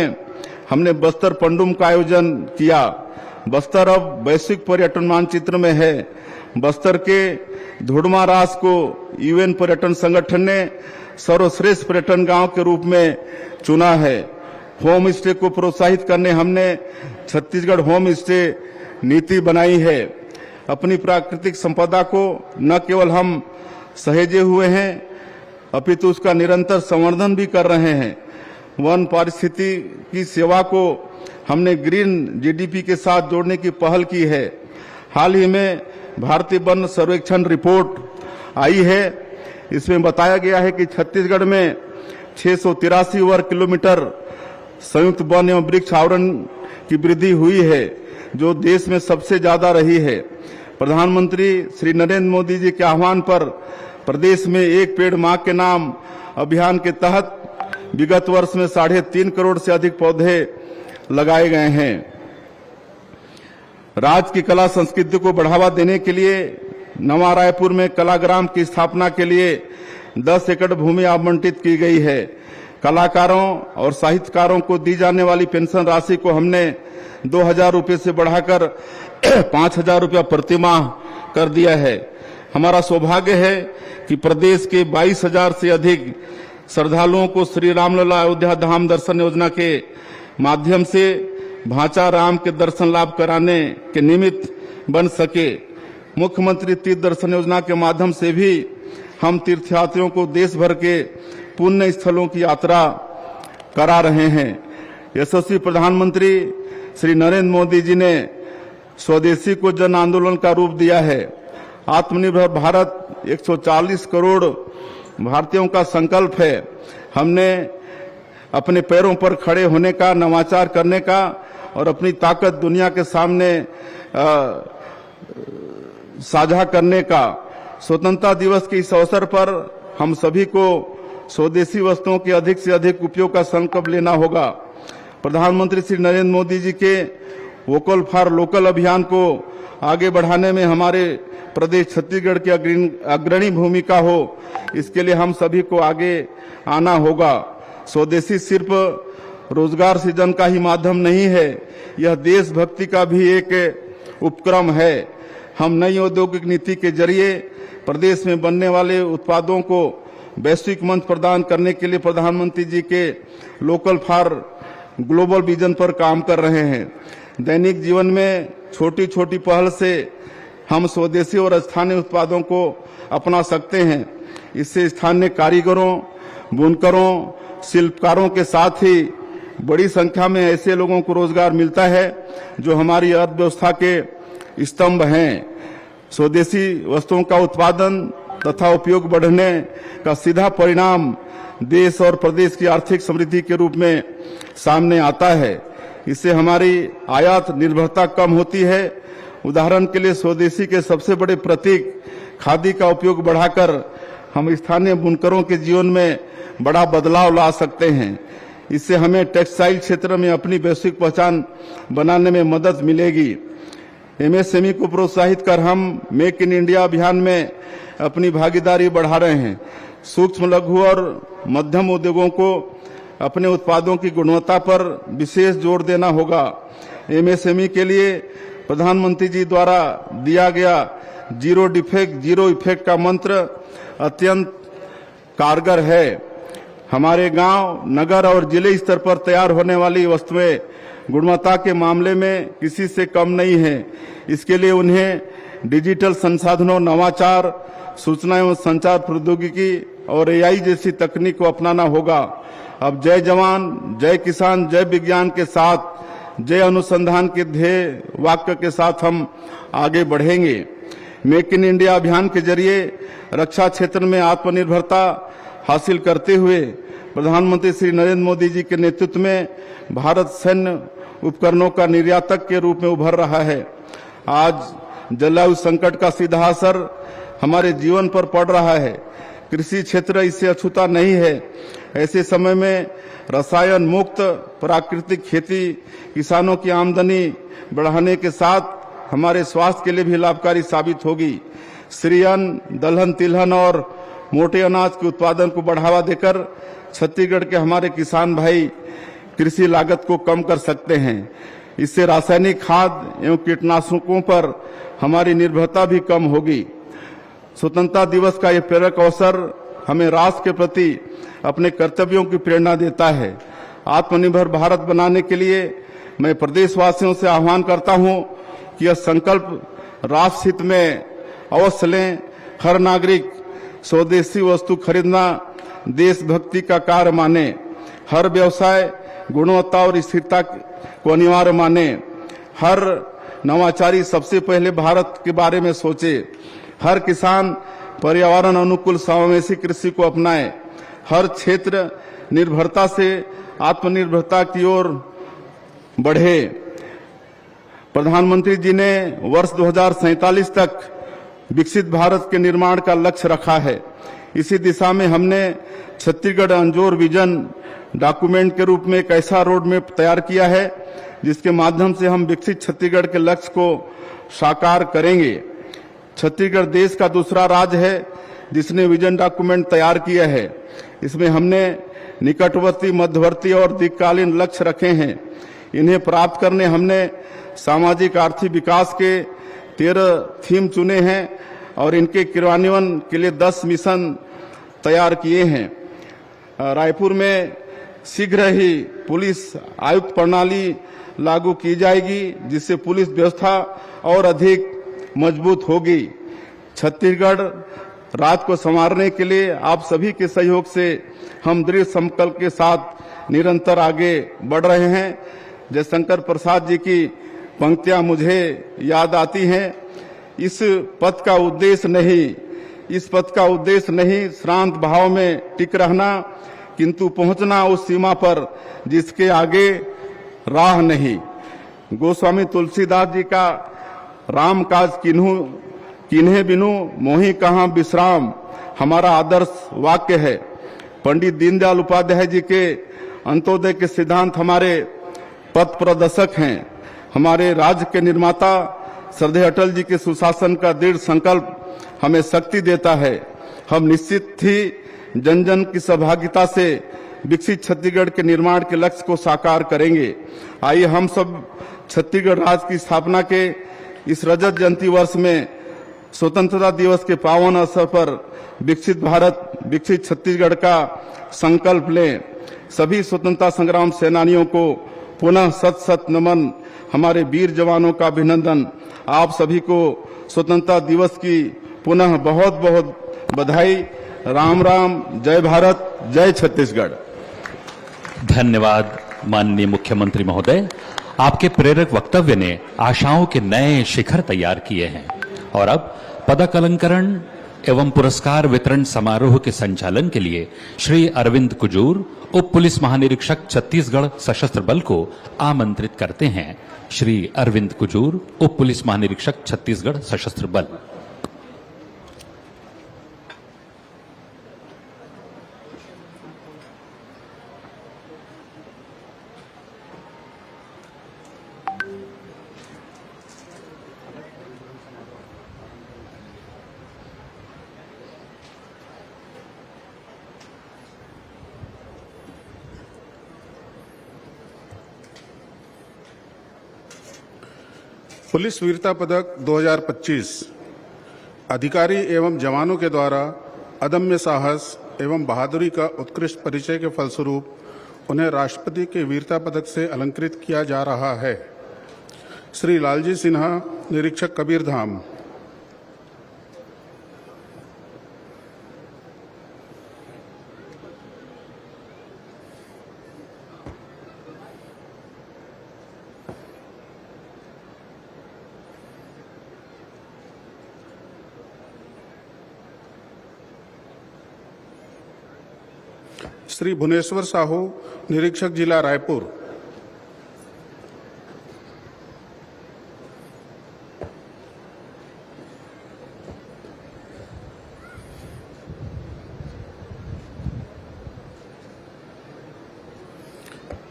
हमने बस्तर पंडुम का आयोजन किया। बस्तर अब वैश्विक पर्यटन मानचित्र में है। बस्तर के धुड़मा रास को यूएन पर्यटन संगठन ने सर्वश्रेष्ठ पर्यटन गांव के रूप में चुना है। होम स्टे को प्रोत्साहित करने हमने छत्तीसगढ़ होम स्टे नीति बनाई है। अपनी प्राकृतिक संपदा को न केवल हम सहेजे हुए हैं, अपितु उसका निरंतर संवर्धन भी कर रहे हैं। वन पारिस्थिति की सेवा को हमने ग्रीन जीडीपी के साथ जोड़ने की पहल की है। हाल ही में भारतीय वन सर्वेक्षण रिपोर्ट आई है। इसमें बताया गया है कि छत्तीसगढ़ में 683 वर्ग किलोमीटर संयुक्त वन एवं वृक्ष आवरण की वृद्धि हुई है, जो देश में सबसे ज्यादा रही है। प्रधानमंत्री श्री नरेंद्र मोदी जी के आह्वान पर प्रदेश में एक पेड़ मां के नाम अभियान के तहत विगत वर्ष में 3.5 करोड़ से अधिक पौधे लगाए गए हैं। राज्य की कला संस्कृति को बढ़ावा देने के लिए नवा रायपुर में कलाग्राम की स्थापना के लिए 10 एकड़ भूमि आवंटित की गई है। कलाकारों और साहित्यकारों को दी जाने वाली पेंशन राशि को हमने 2,000 रुपये से बढ़ाकर 5,000 रुपया प्रतिमाह कर दिया है। हमारा सौभाग्य है कि प्रदेश के 22,000 से अधिक श्रद्धालुओं को श्री रामलला अयोध्या धाम दर्शन योजना के माध्यम से भांचा राम के दर्शन लाभ कराने के निमित्त बन सके। मुख्यमंत्री तीर्थ दर्शन योजना के माध्यम से भी हम तीर्थयात्रियों को देश भर के पुण्य स्थलों की यात्रा करा रहे हैं। यशस्वी प्रधानमंत्री श्री नरेंद्र मोदी जी ने स्वदेशी को जन आंदोलन का रूप दिया है। आत्मनिर्भर भारत 140 करोड़ भारतीयों का संकल्प है। हमने अपने पैरों पर खड़े होने का, नवाचार करने का और अपनी ताकत दुनिया के सामने साझा करने का। स्वतंत्रता दिवस के इस अवसर पर हम सभी को स्वदेशी वस्तुओं के अधिक से अधिक उपयोग का संकल्प लेना होगा। प्रधानमंत्री श्री नरेंद्र मोदी जी के वोकल फॉर लोकल अभियान को आगे बढ़ाने में हमारे प्रदेश छत्तीसगढ़ की अग्रणी भूमिका हो, इसके लिए हम सभी को आगे आना होगा। स्वदेशी सिर्फ रोजगार सृजन का ही माध्यम नहीं है, यह देशभक्ति का भी एक उपक्रम है। हम नई औद्योगिक नीति के जरिए प्रदेश में बनने वाले उत्पादों को वैश्विक मंच प्रदान करने के लिए प्रधानमंत्री जी के लोकल फॉर ग्लोबल विजन पर काम कर रहे हैं। दैनिक जीवन में छोटी छोटी पहल से हम स्वदेशी और स्थानीय उत्पादों को अपना सकते हैं। इससे स्थानीय कारीगरों, बुनकरों, शिल्पकारों के साथ ही बड़ी संख्या में ऐसे लोगों को रोजगार मिलता है जो हमारी अर्थव्यवस्था के स्तंभ हैं। स्वदेशी वस्तुओं का उत्पादन तथा उपयोग बढ़ने का सीधा परिणाम देश और प्रदेश की आर्थिक समृद्धि के रूप में सामने आता है। इससे हमारी आयात निर्भरता कम होती है। उदाहरण के लिए स्वदेशी के सबसे बड़े प्रतीक खादी का उपयोग बढ़ाकर हम स्थानीय बुनकरों के जीवन में बड़ा बदलाव ला सकते हैं। इससे हमें टेक्सटाइल क्षेत्र में अपनी वैश्विक पहचान बनाने में मदद मिलेगी। एमएसएमई को प्रोत्साहित कर हम मेक इन इंडिया अभियान में अपनी भागीदारी बढ़ा रहे हैं। सूक्ष्म, लघु और मध्यम उद्योगों को अपने उत्पादों की गुणवत्ता पर विशेष जोर देना होगा। एमएसएमई के लिए प्रधानमंत्री जी द्वारा दिया गया जीरो डिफेक्ट जीरो इफेक्ट का मंत्र अत्यंत कारगर है। हमारे गांव, नगर और जिले स्तर पर तैयार होने वाली वस्तुएं गुणवत्ता के मामले में किसी से कम नहीं है। इसके लिए उन्हें डिजिटल संसाधनों, नवाचार, सूचना एवं संचार प्रौद्योगिकी और एआई जैसी तकनीक को अपनाना होगा। अब जय जवान, जय किसान, जय विज्ञान के साथ जय अनुसंधान के ध्येय वाक्य के साथ हम आगे बढ़ेंगे। मेक इन इंडिया अभियान के जरिए रक्षा क्षेत्र में आत्मनिर्भरता हासिल करते हुए प्रधानमंत्री श्री नरेंद्र मोदी जी के नेतृत्व में भारत सैन्य उपकरणों का निर्यातक के रूप में उभर रहा है। आज जलवायु संकट का सीधा असर हमारे जीवन पर पड़ रहा है। कृषि क्षेत्र इससे अछूता नहीं है। ऐसे समय में रसायन मुक्त प्राकृतिक खेती किसानों की आमदनी बढ़ाने के साथ हमारे स्वास्थ्य के लिए भी लाभकारी साबित होगी। श्री अन्न, दलहन, तिलहन और मोटे अनाज के उत्पादन को बढ़ावा देकर छत्तीसगढ़ के हमारे किसान भाई कृषि लागत को कम कर सकते हैं। इससे रासायनिक खाद एवं कीटनाशकों पर हमारी निर्भरता भी कम होगी। स्वतंत्रता दिवस का यह प्रेरक अवसर हमें राष्ट्र के प्रति अपने कर्तव्यों की प्रेरणा देता है। आत्मनिर्भर भारत बनाने के लिए मैं प्रदेशवासियों से आह्वान करता हूं कि यह संकल्प राष्ट्र हित में अवश्य लें। हर नागरिक स्वदेशी वस्तु खरीदना देशभक्ति का कार्य माने। हर व्यवसाय गुणवत्ता और स्थिरता को अनिवार्य माने, हर नवाचारी सबसे पहले भारत के बारे में सोचे, हर किसान पर्यावरण अनुकूल समावेशी कृषि को अपनाए, हर क्षेत्र निर्भरता से आत्मनिर्भरता की ओर बढ़े। प्रधानमंत्री जी ने वर्ष 2047 तक विकसित भारत के निर्माण का लक्ष्य रखा है। इसी दिशा में हमने छत्तीसगढ़ अंजोर विजन डॉक्यूमेंट के रूप में एक ऐसा रोड मैप तैयार किया है जिसके माध्यम से हम विकसित छत्तीसगढ़ के लक्ष्य को साकार करेंगे। छत्तीसगढ़ देश का दूसरा राज्य है जिसने विजन डॉक्यूमेंट तैयार किया है। इसमें हमने निकटवर्ती, मध्यवर्ती और दीर्घकालीन लक्ष्य रखे हैं। इन्हें प्राप्त करने हमने सामाजिक आर्थिक विकास के 13 थीम चुने हैं और इनके क्रियान्वयन के लिए 10 मिशन तैयार किए हैं। रायपुर में शीघ्र ही पुलिस आयुक्त प्रणाली लागू की जाएगी जिससे पुलिस व्यवस्था और अधिक मजबूत होगी। छत्तीसगढ़ राज्य को संवारने के लिए आप सभी के सहयोग से हम दृढ़ संकल्प के साथ निरंतर आगे बढ़ रहे हैं। जयशंकर प्रसाद जी की पंक्तियां मुझे याद आती हैं, इस पथ का उद्देश्य नहीं श्रांत भाव में टिक रहना, किंतु पहुंचना उस सीमा पर जिसके आगे राह नहीं। गोस्वामी तुलसीदास जी का राम काज किन्हे बिनु मोहि कहाँ विश्राम हमारा आदर्श वाक्य है। पंडित दीनदयाल उपाध्याय जी के अंत्योदय के सिद्धांत हमारे पथ प्रदर्शक हैं। हमारे राज्य के निर्माता श्रद्धेय अटल जी के सुशासन का दृढ़ संकल्प हमें शक्ति देता है। हम निश्चित ही जन जन की सहभागिता से विकसित छत्तीसगढ़ के निर्माण के लक्ष्य को साकार करेंगे। आइए हम सब छत्तीसगढ़ राज्य की स्थापना के इस रजत जयंती वर्ष में स्वतंत्रता दिवस के पावन अवसर पर विकसित भारत, विकसित छत्तीसगढ़ का संकल्प लें। सभी स्वतंत्रता संग्राम सेनानियों को पुनः शत शत नमन, हमारे वीर जवानों का अभिनंदन। आप सभी को स्वतंत्रता दिवस की पुनः बहुत बहुत बधाई। राम राम, जय भारत, जय छत्तीसगढ़। धन्यवाद माननीय मुख्यमंत्री महोदय। आपके प्रेरक वक्तव्य ने आशाओं के नए शिखर तैयार किए हैं। और अब पदक अलंकरण एवं पुरस्कार वितरण समारोह के संचालन के लिए श्री अरविंद कुजूर, उप पुलिस महानिरीक्षक छत्तीसगढ़ सशस्त्र बल को आमंत्रित करते हैं। श्री अरविंद कुजूर, उप पुलिस महानिरीक्षक छत्तीसगढ़ सशस्त्र बल। पुलिस वीरता पदक 2025 अधिकारी एवं जवानों के द्वारा अदम्य साहस एवं बहादुरी का उत्कृष्ट परिचय के फलस्वरूप उन्हें राष्ट्रपति के वीरता पदक से अलंकृत किया जा रहा है। श्री लालजी सिन्हा, निरीक्षक कबीरधाम। श्री भुवनेश्वर साहू, निरीक्षक जिला रायपुर।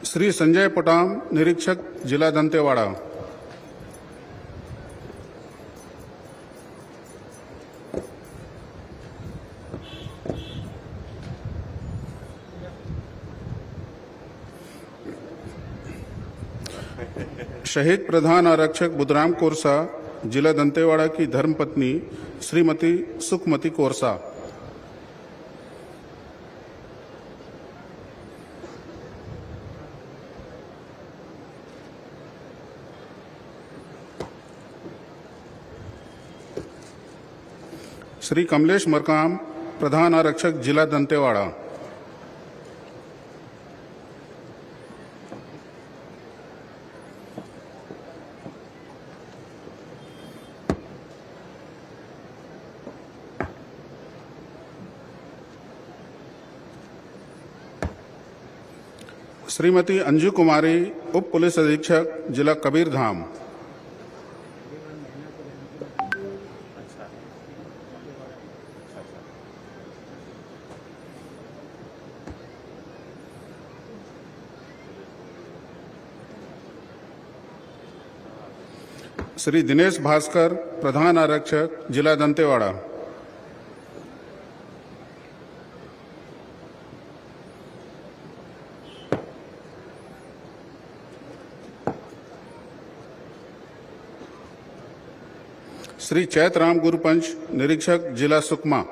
श्री संजय पोटाम, निरीक्षक जिला दंतेवाड़ा। शहीद प्रधान आरक्षक बुधराम कोरसा, जिला दंतेवाड़ा की धर्मपत्नी श्रीमती सुखमती कोरसा। श्री कमलेश मरकाम, प्रधान आरक्षक जिला दंतेवाड़ा। श्रीमती अंजू कुमारी, उप पुलिस अधीक्षक, जिला कबीरधाम। श्री दिनेश भास्कर, प्रधान आरक्षक, जिला दंतेवाड़ा। श्री चैतराम गुरुपंच, निरीक्षक, जिला सुकमा।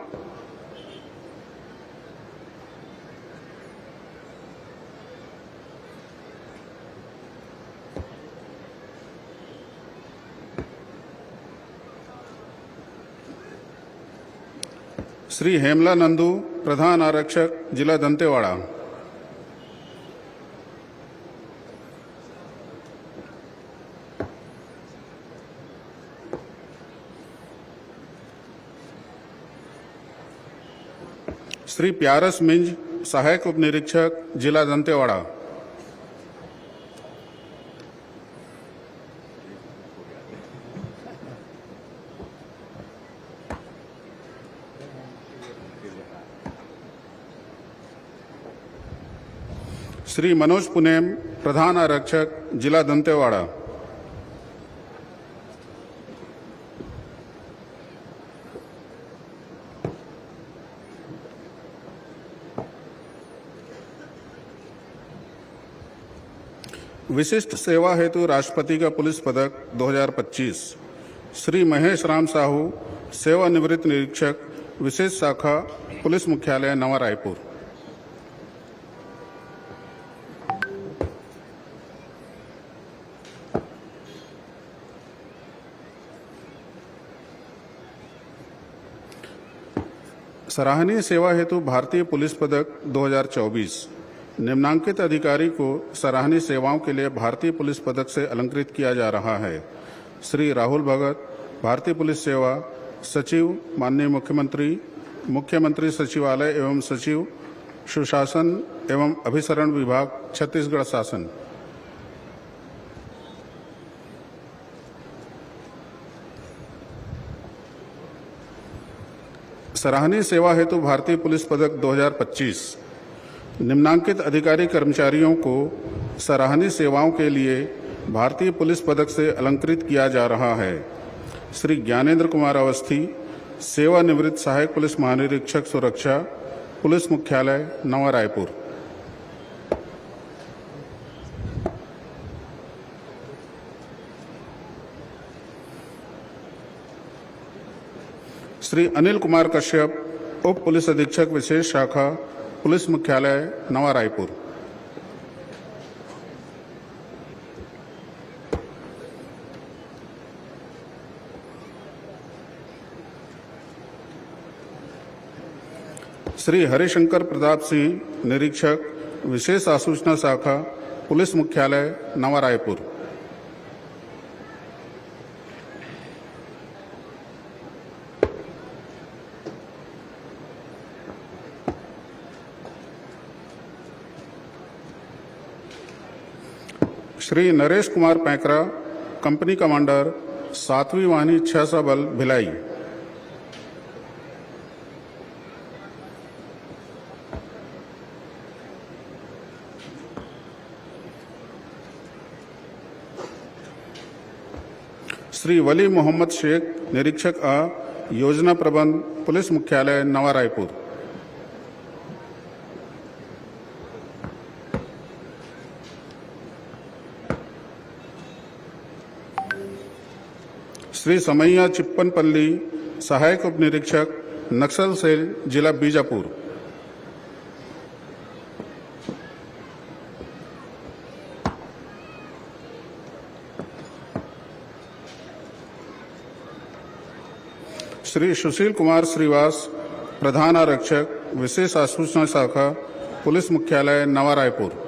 श्री हेमला नंदू, प्रधान आरक्षक, जिला दंतेवाड़ा। श्री प्यारस मिंज, सहायक उप निरीक्षक, जिला दंतेवाड़ा। श्री मनोज पुनेम, प्रधान आरक्षक, जिला दंतेवाड़ा। विशिष्ट सेवा हेतु राष्ट्रपति का पुलिस पदक 2025 श्री महेश राम साहू, सेवानिवृत्त निरीक्षक, विशेष शाखा, पुलिस मुख्यालय, नवा रायपुर। सराहनीय सेवा हेतु भारतीय पुलिस पदक 2024 निम्नांकित अधिकारी को सराहनीय सेवाओं के लिए भारतीय पुलिस पदक से अलंकृत किया जा रहा है। श्री राहुल भगत, भारतीय पुलिस सेवा, सचिव, माननीय मुख्यमंत्री, मुख्यमंत्री सचिवालय एवं सचिव, सुशासन एवं अभिसरण विभाग, छत्तीसगढ़ शासन। सराहनीय सेवा हेतु भारतीय पुलिस पदक 2025 निम्नांकित अधिकारी कर्मचारियों को सराहनीय सेवाओं के लिए भारतीय पुलिस पदक से अलंकृत किया जा रहा है। श्री ज्ञानेंद्र कुमार अवस्थी, सेवानिवृत्त सहायक पुलिस महानिरीक्षक सुरक्षा, पुलिस मुख्यालय, नवा रायपुर। श्री अनिल कुमार कश्यप, उप पुलिस अधीक्षक, विशेष शाखा, पुलिस मुख्यालय, नवा रायपुर। श्री हरिशंकर प्रताप सिंह, निरीक्षक, विशेष आसूचना शाखा, पुलिस मुख्यालय, नवा रायपुर। श्री नरेश कुमार पैकरा, कंपनी कमांडर, 7वीं वाहिनी 600 बल, भिलाई। श्री वली मोहम्मद शेख, निरीक्षक आ, योजना प्रबंध, पुलिस मुख्यालय, नवा रायपुर। श्री समैया चिप्पनपल्ली, सहायक उप निरीक्षक, नक्सल सेल, जिला बीजापुर। श्री सुशील कुमार श्रीवास, प्रधान आरक्षक, विशेष आसूचना शाखा, पुलिस मुख्यालय, नवा रायपुर।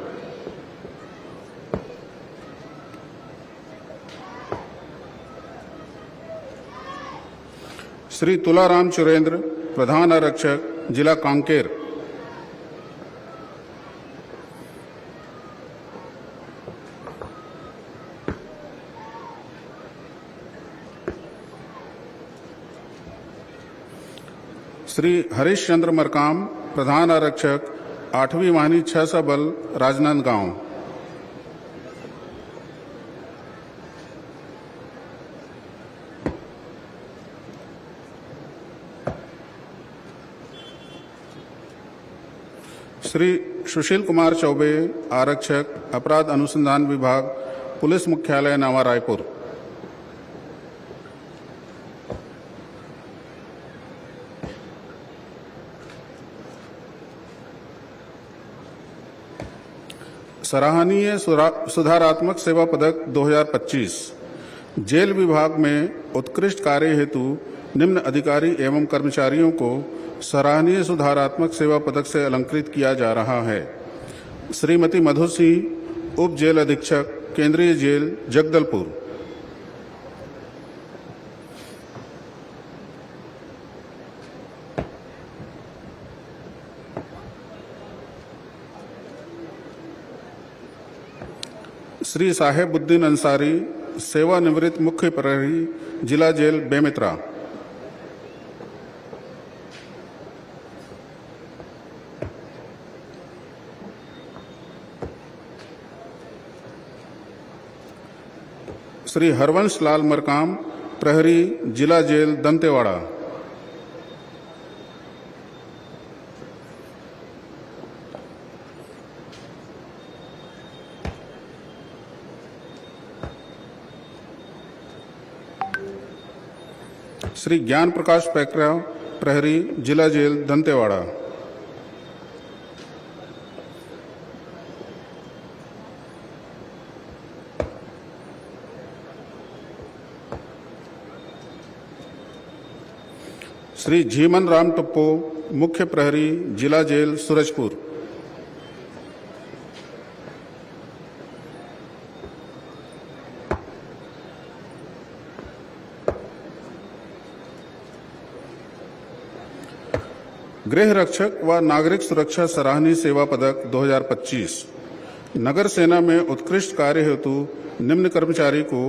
श्री तुलाराम चुरेंद्र, प्रधान आरक्षक, जिला कांकेर। श्री हरीश चंद्र मरकाम, प्रधान आरक्षक, 8वीं वाहिनी 6 बल, राजनांदगांव। श्री सुशील कुमार चौबे, आरक्षक, अपराध अनुसंधान विभाग, पुलिस मुख्यालय नवा रायपुर। सराहनीय सुधारात्मक सेवा पदक 2025 जेल विभाग में उत्कृष्ट कार्य हेतु निम्न अधिकारी एवं कर्मचारियों को सराहनीय सुधारात्मक सेवा पदक से अलंकृत किया जा रहा है। श्रीमती मधु सिंह, उप जेल अधीक्षक, केंद्रीय जेल, जगदलपुर। श्री साहेबुद्दीन अंसारी, सेवानिवृत्त मुख्य प्रहरी, जिला जेल, बेमेतरा। श्री हरवंश लाल मरकाम, प्रहरी, जिला जेल, दंतेवाड़ा। श्री ज्ञान प्रकाश पैकरा, प्रहरी, जिला जेल, दंतेवाड़ा। श्री झीमन राम टप्पो, मुख्य प्रहरी, जिला जेल, सूरजपुर। गृह रक्षक व नागरिक सुरक्षा सराहनीय सेवा पदक 2025 नगर सेना में उत्कृष्ट कार्य हेतु निम्न कर्मचारी को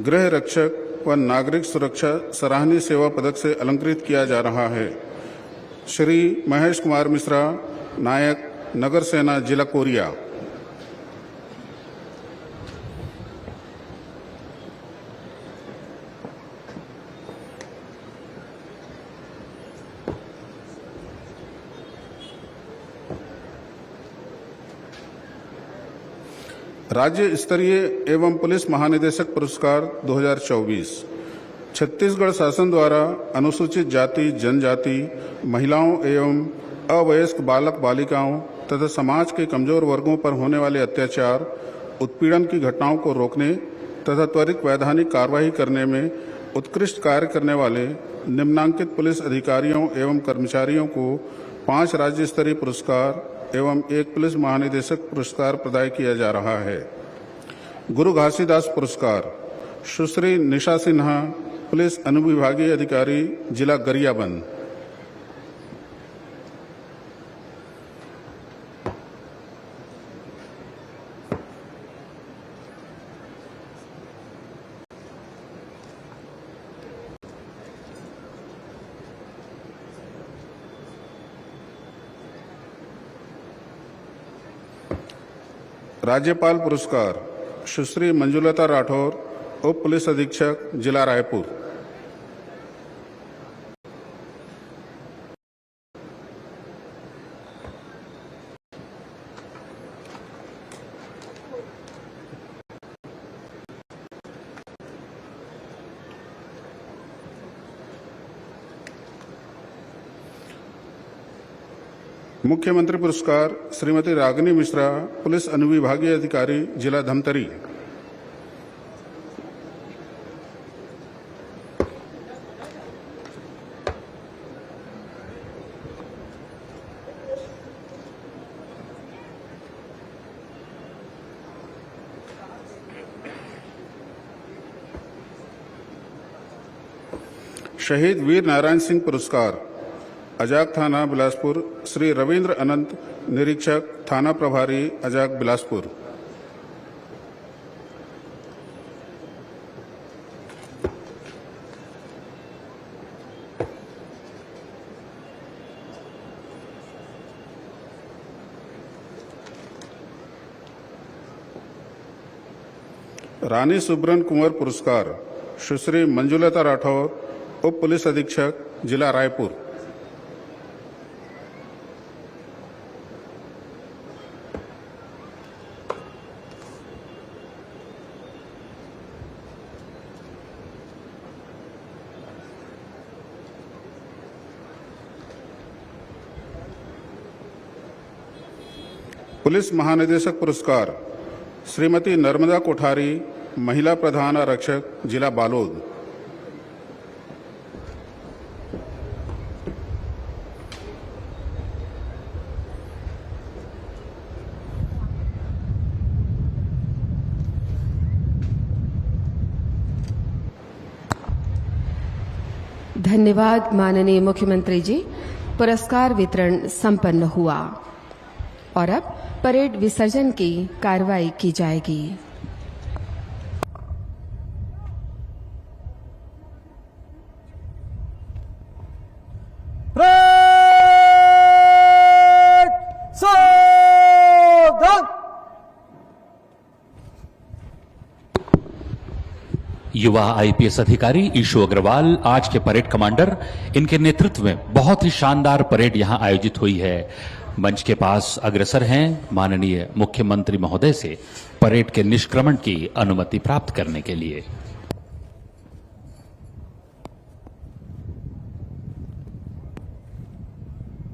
गृह रक्षक व नागरिक सुरक्षा सराहनीय सेवा पदक से अलंकृत किया जा रहा है। श्री महेश कुमार मिश्रा, नायक, नगर सेना, जिला कोरिया। राज्य स्तरीय एवं पुलिस महानिदेशक पुरस्कार 2024 छत्तीसगढ़ शासन द्वारा अनुसूचित जाति, जनजाति, महिलाओं एवं अवयस्क बालक बालिकाओं तथा समाज के कमजोर वर्गों पर होने वाले अत्याचार, उत्पीड़न की घटनाओं को रोकने तथा त्वरित वैधानिक कार्रवाई करने में उत्कृष्ट कार्य करने वाले निम्नांकित पुलिस अधिकारियों एवं कर्मचारियों को 5 राज्य स्तरीय पुरस्कार एवं 1 पुलिस महानिदेशक पुरस्कार प्रदान किया जा रहा है। गुरु घासीदास पुरस्कार सुश्री निशा सिन्हा, पुलिस अनुविभागीय अधिकारी, जिला गरियाबंद। राज्यपाल पुरस्कार सुश्री मंजुलता राठौर, उप पुलिस अधीक्षक, जिला रायपुर। मुख्यमंत्री पुरस्कार श्रीमती रागिनी मिश्रा, पुलिस अनुविभागीय अधिकारी, जिला धमतरी। शहीद वीर नारायण सिंह पुरस्कार अजाक थाना बिलासपुर, श्री रविंद्र अनंत, निरीक्षक, थाना प्रभारी, अजाक बिलासपुर। रानी सुब्रन कुंवर पुरस्कार सुश्री मंजुलता राठौर, उप पुलिस अधीक्षक, जिला रायपुर। पुलिस महानिदेशक पुरस्कार श्रीमती नर्मदा कोठारी, महिला प्रधान आरक्षक, जिला बालोद। धन्यवाद माननीय मुख्यमंत्री जी। पुरस्कार वितरण संपन्न हुआ और अब परेड विसर्जन की कार्रवाई की जाएगी। परेड सावधान। युवा आईपीएस अधिकारी ईशु अग्रवाल आज के परेड कमांडर, इनके नेतृत्व में बहुत ही शानदार परेड यहां आयोजित हुई है। मंच के पास अग्रसर हैं माननीय मुख्यमंत्री महोदय से परेड के निष्क्रमण की अनुमति प्राप्त करने के लिए।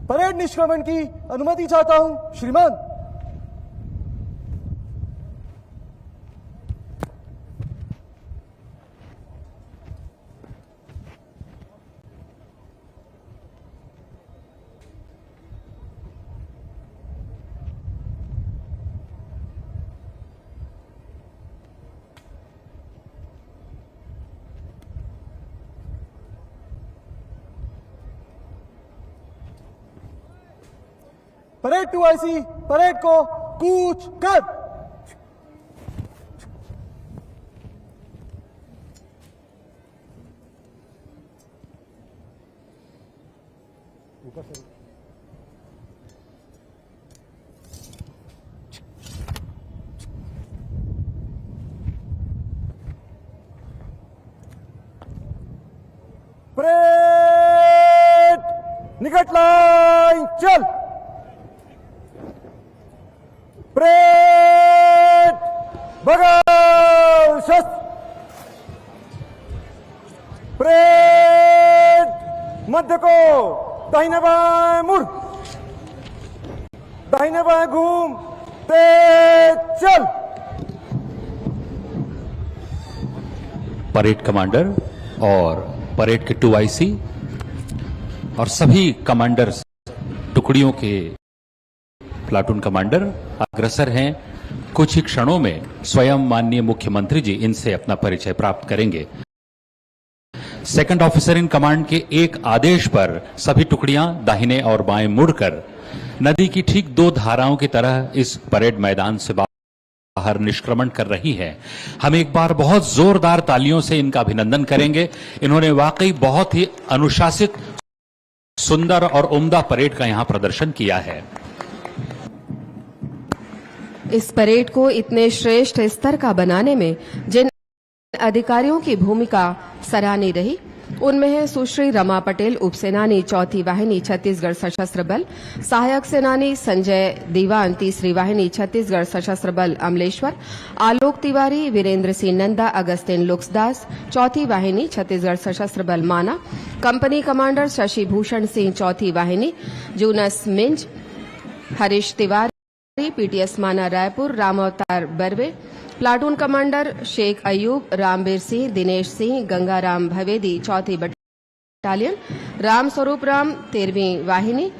परेड निष्क्रमण की अनुमति चाहता हूं श्रीमान। परेड 2IC परेड को कूच कर। परेड निकट लाइन चल। परेड बगल शस्त्र। परेड मध्य को दाहिने बाएं मुड़, दाहिने बाएं घूम, तेज चल। परेड कमांडर और परेड के 2IC और सभी कमांडर्स, टुकड़ियों के प्लाटून कमांडर अग्रसर हैं। कुछ ही क्षणों में स्वयं माननीय मुख्यमंत्री जी इनसे अपना परिचय प्राप्त करेंगे। सेकंड ऑफिसर इन कमांड के एक आदेश पर सभी टुकड़ियां दाहिने और बाएं मुड़कर नदी की ठीक 2 धाराओं की तरह इस परेड मैदान से बाहर निष्क्रमण कर रही है। हम एक बार बहुत जोरदार तालियों से इनका अभिनंदन करेंगे। इन्होंने वाकई बहुत ही अनुशासित, सुंदर और उम्दा परेड का यहां प्रदर्शन किया है। इस परेड को इतने श्रेष्ठ स्तर का बनाने में जिन अधिकारियों की भूमिका सराहनीय रही, उनमें है सुश्री रमा पटेल, उपसेनानी 4थी वाहिनी छत्तीसगढ़ सशस्त्र बल, सहायक सेनानी संजय दीवान 3री वाहिनी छत्तीसगढ़ सशस्त्र बल अमलेश्वर, आलोक तिवारी, वीरेंद्र सिंह नंदा, अगस्तिन लुक्सदास 4थी वाहिनी छत्तीसगढ़ सशस्त्र बल माना, कंपनी कमांडर शशि भूषण सिंह 4थी वाहिनी, जूनस मिंज, हरीश तिवारी पीटीएस माना रायपुर, राम अवतार बर्वे, प्लाटून कमांडर शेख अयूब, रामबीर सिंह, दिनेश सिंह, गंगाराम भवेदी 4थी बटालियन, राम स्वरूप राम 13वीं वाहिनी,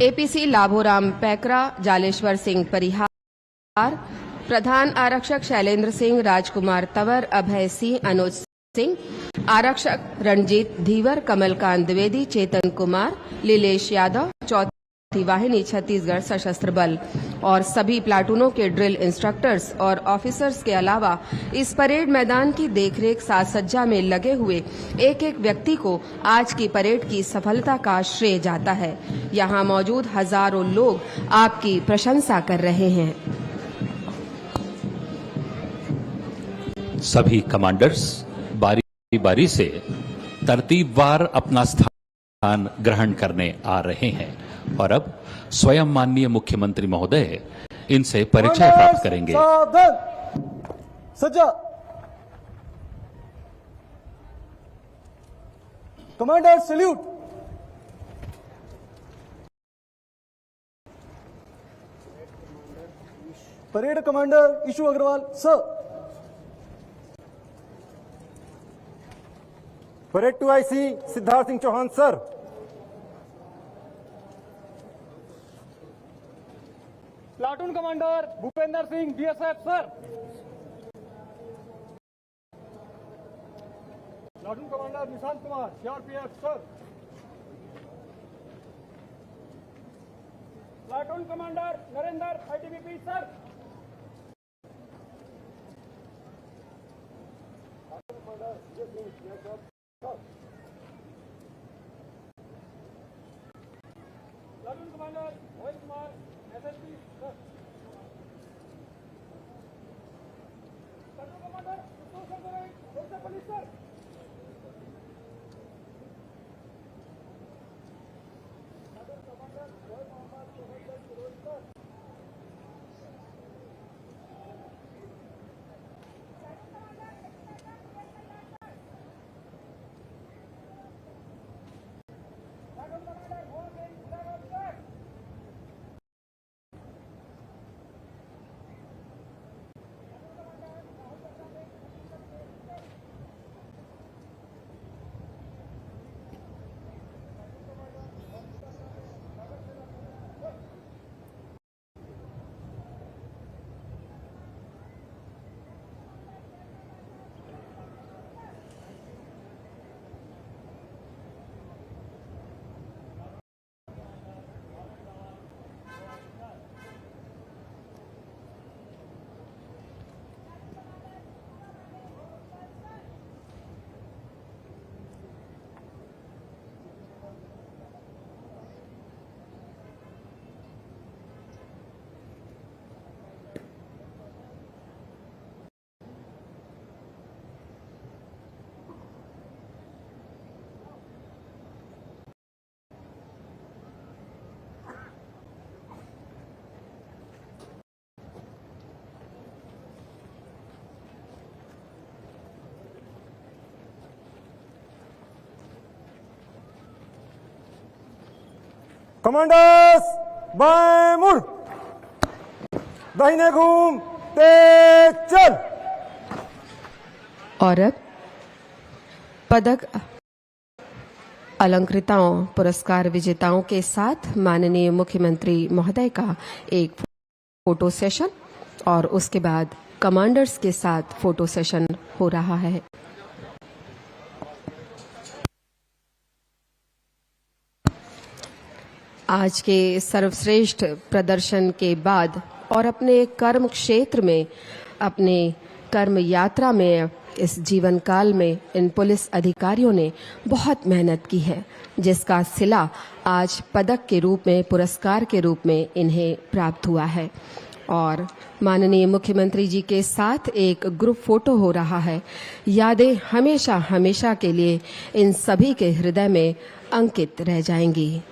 एपीसी लाभोराम पैकरा, जालेश्वर सिंह परिहार, प्रधान आरक्षक शैलेंद्र सिंह, राजकुमार तंवर, अभय सिंह, अनुज सिंह, आरक्षक रणजीत धीवर, कमलकांत द्विवेदी, चेतन कुमार, लीलेश यादव 4थी वाहिनी छत्तीसगढ़ सशस्त्र बल और सभी प्लाटूनों के ड्रिल इंस्ट्रक्टर्स और ऑफिसर्स के अलावा इस परेड मैदान की देखरेख साज सज्जा में लगे हुए एक एक व्यक्ति को आज की परेड की सफलता का श्रेय जाता है। यहाँ मौजूद हजारों लोग आपकी प्रशंसा कर रहे हैं। सभी कमांडर्स बारी बारी से तरतीबवार अपना स्थान ग्रहण करने आ रहे हैं और अब स्वयं माननीय मुख्यमंत्री महोदय इनसे परिचय प्राप्त करेंगे। सावधान, सज्जा। Commander salute. Parade commander Ishu Agrawal sir. Parade 2IC Siddharth Singh Chauhan sir. Platoon commander Bhupendra Singh BSF sir. Platoon commander Nishant Kumar CRPF sir. Platoon commander Narendra ITBP sir. Platoon commander Mohit Kumar SSP sir. Platoon commander police sir. Commanders बाएं मुड़, दाहिने घूम, तेज चल। और अब पदक अलंकृताओं पुरस्कार विजेताओं के साथ माननीय मुख्यमंत्री महोदय का एक फोटो सेशन और उसके बाद कमांडर्स के साथ फोटो सेशन हो रहा है। आज के सर्वश्रेष्ठ प्रदर्शन के बाद और अपने कर्म क्षेत्र में, अपने कर्म यात्रा में, इस जीवन काल में इन पुलिस अधिकारियों ने बहुत मेहनत की है, जिसका सिला आज पदक के रूप में, पुरस्कार के रूप में इन्हें प्राप्त हुआ है। और माननीय मुख्यमंत्री जी के साथ एक ग्रुप फोटो हो रहा है। यादें हमेशा हमेशा के लिए इन सभी के हृदय में अंकित रह जाएंगी।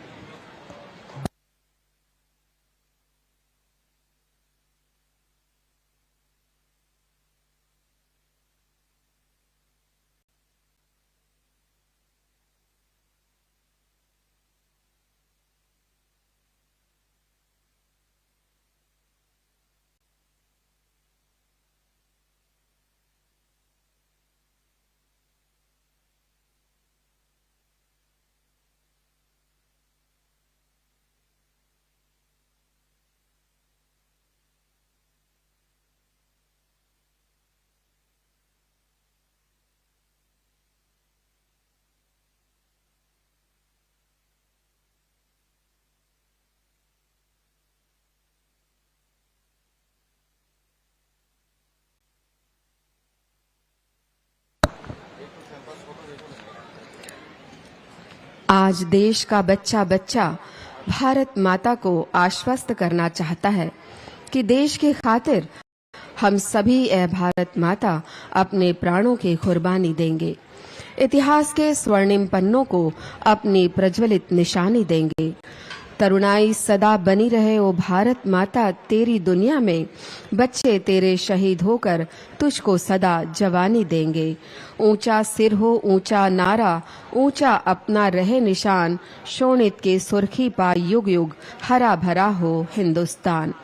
आज देश का बच्चा बच्चा भारत माता को आश्वस्त करना चाहता है कि देश के खातिर हम सभी ए भारत माता अपने प्राणों की कुर्बानी देंगे। इतिहास के स्वर्णिम पन्नों को अपनी प्रज्वलित निशानी देंगे। तरुणाई सदा बनी रहे ओ भारत माता तेरी दुनिया में, बच्चे तेरे शहीद होकर तुझको सदा जवानी देंगे। ऊंचा सिर हो ऊंचा नारा, ऊंचा अपना रहे निशान, शोणित के सुर्खी पा युग युग हरा भरा हो हिंदुस्तान।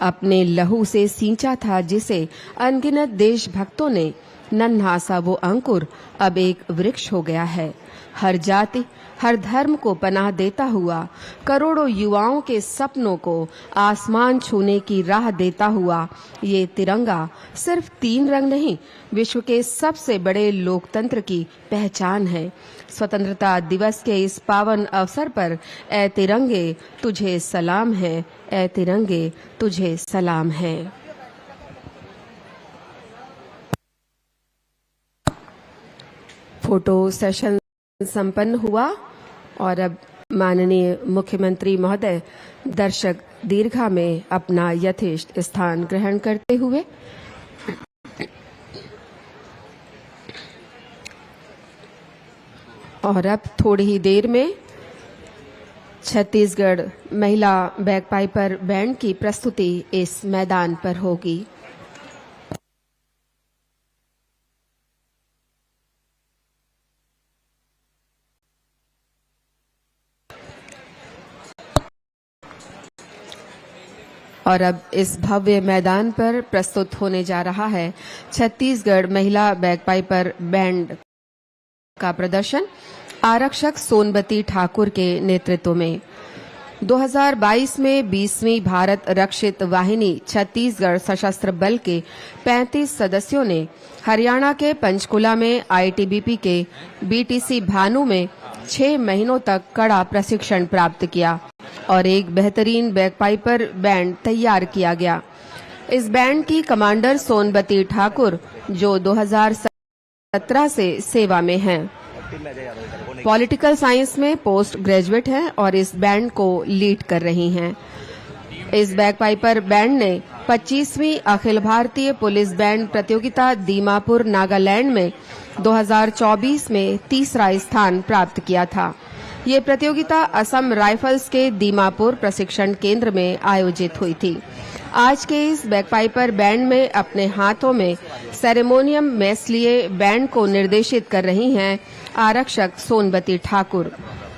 अपने लहू से सींचा था जिसे अनगिनत देशभक्तों ने, नन्हा सा वो अंकुर अब एक वृक्ष हो गया है। हर जाति हर धर्म को पनाह देता हुआ, करोड़ों युवाओं के सपनों को आसमान छूने की राह देता हुआ, ये तिरंगा सिर्फ 3 रंग नहीं, विश्व के सबसे बड़े लोकतंत्र की पहचान है। स्वतंत्रता दिवस के इस पावन अवसर पर ए तिरंगे तुझे सलाम है, ए तिरंगे तुझे सलाम है। फोटो सेशन संपन्न हुआ और अब माननीय मुख्यमंत्री महोदय दर्शक दीर्घा में अपना यथेष्ट स्थान ग्रहण करते हुए और अब थोड़ी ही देर में छत्तीसगढ़ महिला बैगपाइपर बैंड की प्रस्तुति इस मैदान पर होगी। और अब इस भव्य मैदान पर प्रस्तुत होने जा रहा है छत्तीसगढ़ महिला बैगपाइपर बैंड का प्रदर्शन आरक्षक सोनबती ठाकुर के नेतृत्व में। 2022 में 20वीं भारत रक्षित वाहिनी छत्तीसगढ़ सशस्त्र बल के 35 सदस्यों ने हरियाणा के पंचकुला में आईटीबीपी के बीटीसी भानु में 6 महीनों तक कड़ा प्रशिक्षण प्राप्त किया और एक बेहतरीन बैगपाइपर बैंड तैयार किया गया। इस बैंड की कमांडर सोनबती ठाकुर, जो 2017 से सेवा में हैं, पॉलिटिकल साइंस में पोस्ट ग्रेजुएट हैं और इस बैंड को लीड कर रही हैं। इस बैगपाइपर बैंड ने 25वीं अखिल भारतीय पुलिस बैंड प्रतियोगिता दीमापुर नागालैंड में 2024 में तीसरा स्थान प्राप्त किया था। ये प्रतियोगिता असम राइफल्स के दीमापुर प्रशिक्षण केंद्र में आयोजित हुई थी। आज के इस बैगपाइपर बैंड में अपने हाथों में सेरेमोनियम मेस लिए बैंड को निर्देशित कर रही हैं आरक्षक सोनबती ठाकुर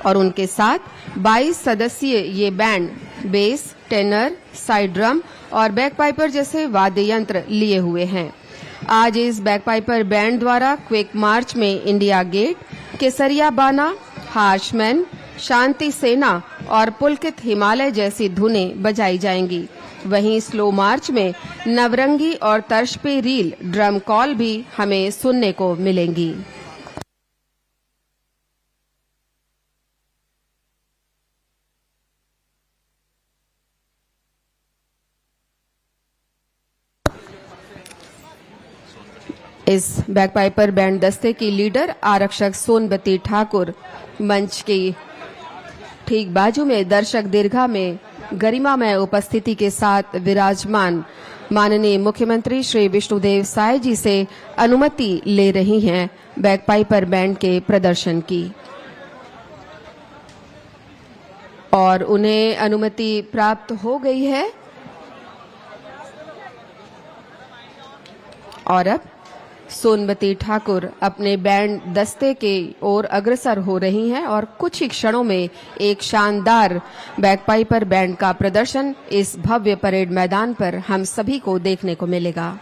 और उनके साथ 22 सदस्यीय ये band bass, tenor, side drum और बैगपाइपर जैसे वाद्य यंत्र लिए हुए हैं। आज इस बैगपाइपर बैंड द्वारा क्विक मार्च में इंडिया गेट, केसरिया बाना, हार्शमैन, शांति सेना और पुलकित हिमालय जैसी धुनें बजाई जाएंगी। वहीं स्लो मार्च में नवरंगी और तर्ज पे रील ड्रम कॉल भी हमें सुनने को मिलेंगी। इस बैगपाइपर बैंड दस्ते की लीडर आरक्षक सोनबती ठाकुर मंच की ठीक बाजू में दर्शक दीर्घा में गरिमामय उपस्थिति के साथ विराजमान माननीय मुख्यमंत्री श्री विष्णुदेव साय जी से अनुमति ले रही हैं बैगपाइपर बैंड के प्रदर्शन की और उन्हें अनुमति प्राप्त हो गई है। और अब सोनबती ठाकुर अपने बैंड दस्ते के ओर अग्रसर हो रही हैं और कुछ ही क्षणों में एक शानदार बैगपाइपर बैंड का प्रदर्शन इस भव्य परेड मैदान पर हम सभी को देखने को मिलेगा।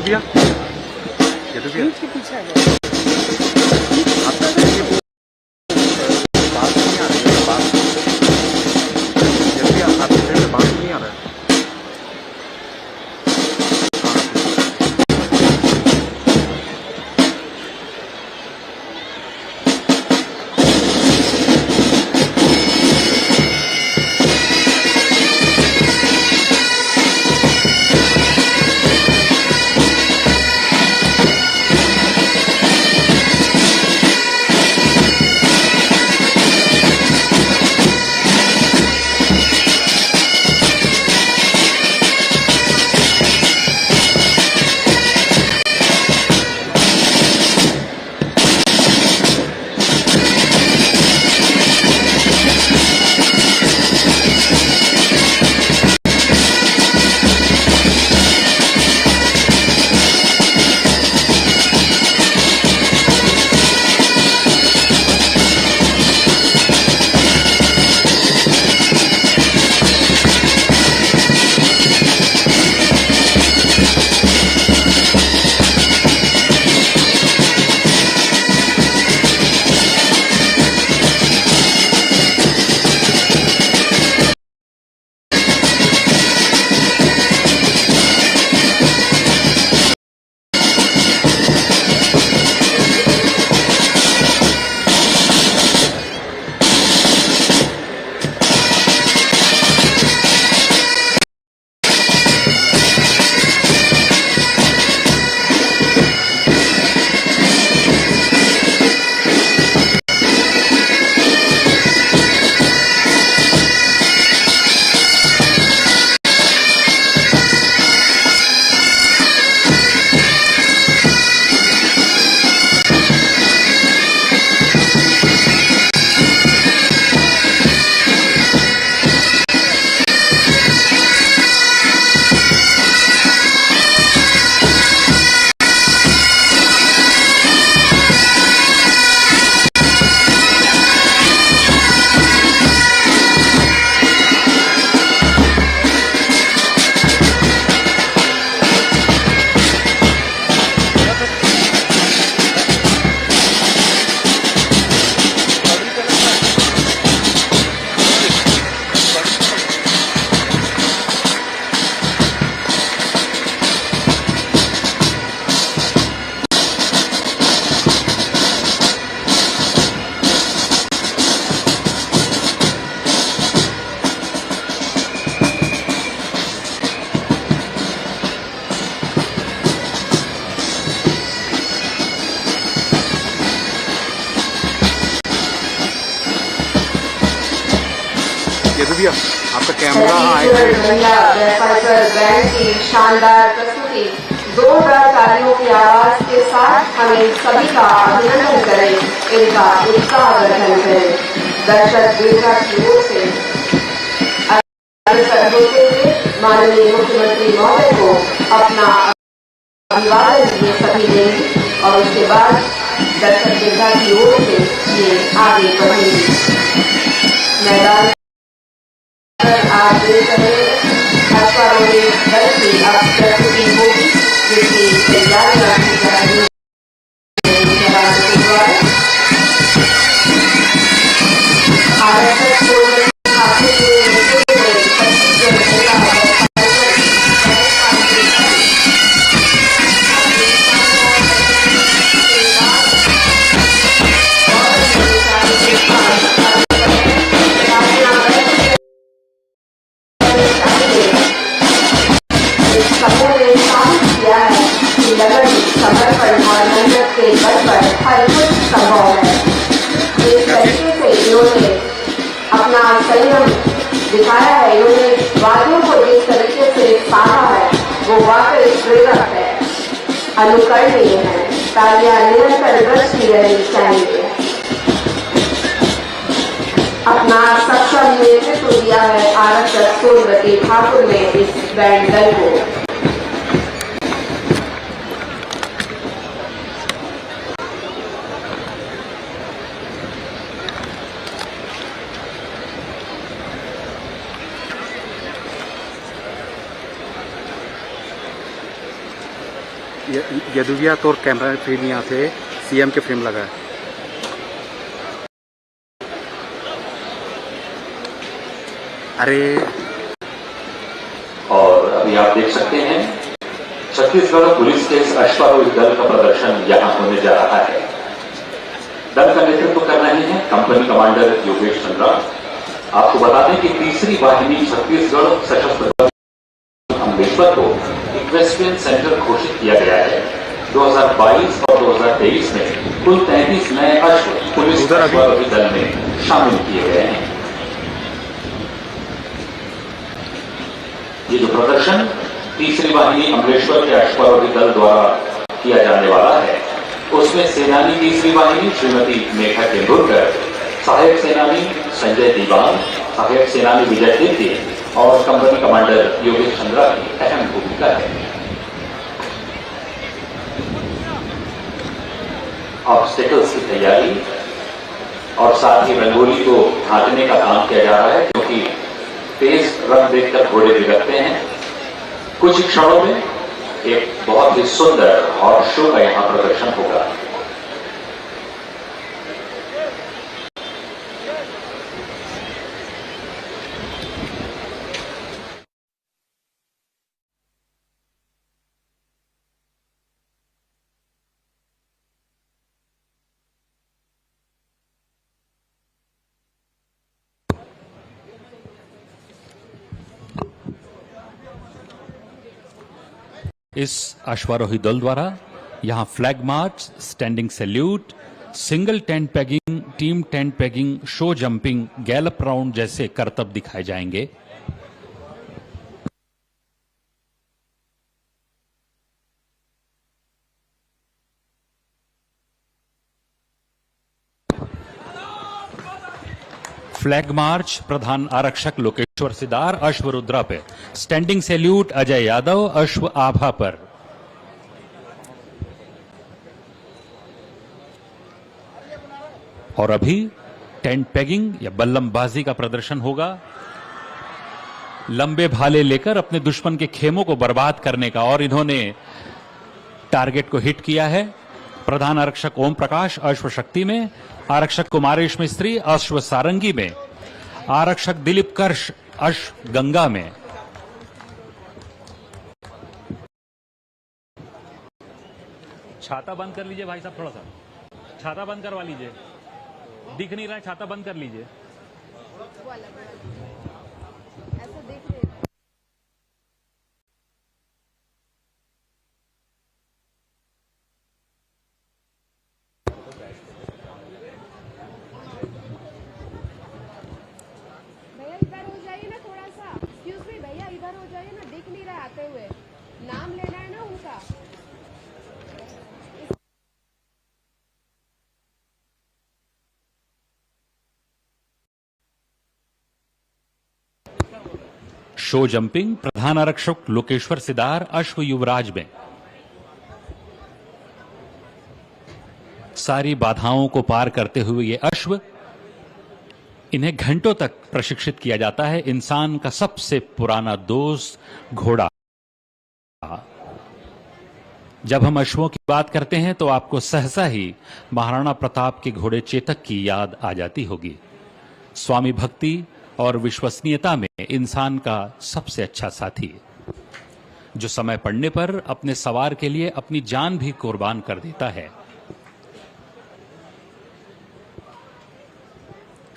भैया ये तो भैया पीछे आ गया आपका बात नहीं आ रही है बात ये भैया आपके बात नहीं आ रहा है भैया आपका कैमरा आएगा। महिला बैफाइजर बैंड की शानदार प्रस्तुति जोरदार तालियों की आवाज के साथ हमें सभी का अभिनंदन करें, इनका उत्साहवर्धन करें। दर्शक दीर्घा की ओर से अग्रसर होते हुए माननीय मुख्यमंत्री महोदय को अपना अभिवादन ये सभी देंगे और उसके बाद दर्शक दीर्घा की ओर से ये आगे बढ़ेंगे। मैदान पर आप देख रहे अश्वारोही दल की अब प्रस्तुति होगी, जिसकी तैयारियां की जा रही हैं। समर्पण और मेहनत के बल पर हर कुछ संभव है। जिस तरीके से इन्होंने अपना संयम दिखाया है, इन्होंने वादियों को जिस तरीके से साधा है, वो वाकई प्रेरक है, अनुकरणीय है। तालियां निरंतर बजती रहनी चाहिए। अपना सक्षम नेतृत्व दिया है आरक्षक सोनवती ठाकुर ने इस बैंड दल को। यदुविया तो कैमरा फ्रेम यहाँ से सीएम के फ्रेम लगा है। अरे और अभी आप देख सकते हैं छत्तीसगढ़ पुलिस के इस अश्वारोही दल का प्रदर्शन यहां होने जा रहा है। दल का नेतृत्व कर रहे हैं कंपनी कमांडर योगेश चंद्रा। आपको बता दें कि तीसरी वाहिनी छत्तीसगढ़ सशस्त्र बल अम्बेश्वर को इक्वेस्ट्रियन सेंटर घोषित किया गया है। 2022 और 2023 में कुल 33 नए अश्व पुलिस अश्वारोही दल में शामिल किए गए हैं। ये जो प्रदर्शन तीसरी वाहिनी अम्बेश्वर के अश्वारोही दल द्वारा किया जाने वाला है, उसमें सेनानी तीसरी वाहिनी श्रीमती मेघा तेंदुलकर, सहायक सेनानी संजय दीवान, सहायक सेनानी विजय तिर्की और कंपनी कमांडर योगेश चंद्रा की अहम भूमिका है। ऑब्स्टिकल्स की तैयारी और साथ ही रंगोली को ढांकने का काम किया जा रहा है, क्योंकि तेज रंग देखकर घोड़े बिगड़ते हैं। कुछ ही क्षणों में एक बहुत ही सुंदर हॉर्स शो का यहां प्रदर्शन होगा। इस अश्वारोही दल द्वारा यहां flag march, standing salute, single tent paging, team tent paging, show jumping, Gallup round जैसे करतब दिखाए जाएंगे। फ्लैग मार्च प्रधान आरक्षक लोकेश्वर सिदार अश्वरुद्रा पे, स्टैंडिंग सैल्यूट अजय यादव अश्व आभा पर। और अभी टेंट पैगिंग या बल्लमबाजी का प्रदर्शन होगा। लंबे भाले लेकर अपने दुश्मन के खेमों को बर्बाद करने का, और इन्होंने टारगेट को हिट किया है। प्रधान आरक्षक ओम प्रकाश अश्व शक्ति में, आरक्षक कुमारेश मिस्त्री अश्व सारंगी में, आरक्षक दिलीप कर्ष अश्व गंगा में। छाता बंद कर लीजिए भाई साहब, थोड़ा सा छाता बंद करवा लीजिए, दिख नहीं रहा है, छाता बंद कर लीजिए। शो जंपिंग प्रधान आरक्षक लोकेश्वर सिदार अश्व युवराज में। सारी बाधाओं को पार करते हुए ये अश्व, इन्हें घंटों तक प्रशिक्षित किया जाता है। इंसान का सबसे पुराना दोस्त घोड़ा। जब हम अश्वों की बात करते हैं तो आपको सहसा ही महाराणा प्रताप के घोड़े चेतक की याद आ जाती होगी। स्वामी भक्ति और विश्वसनीयता में इंसान का सबसे अच्छा साथी, जो समय पड़ने पर अपने सवार के लिए अपनी जान भी कुर्बान कर देता है।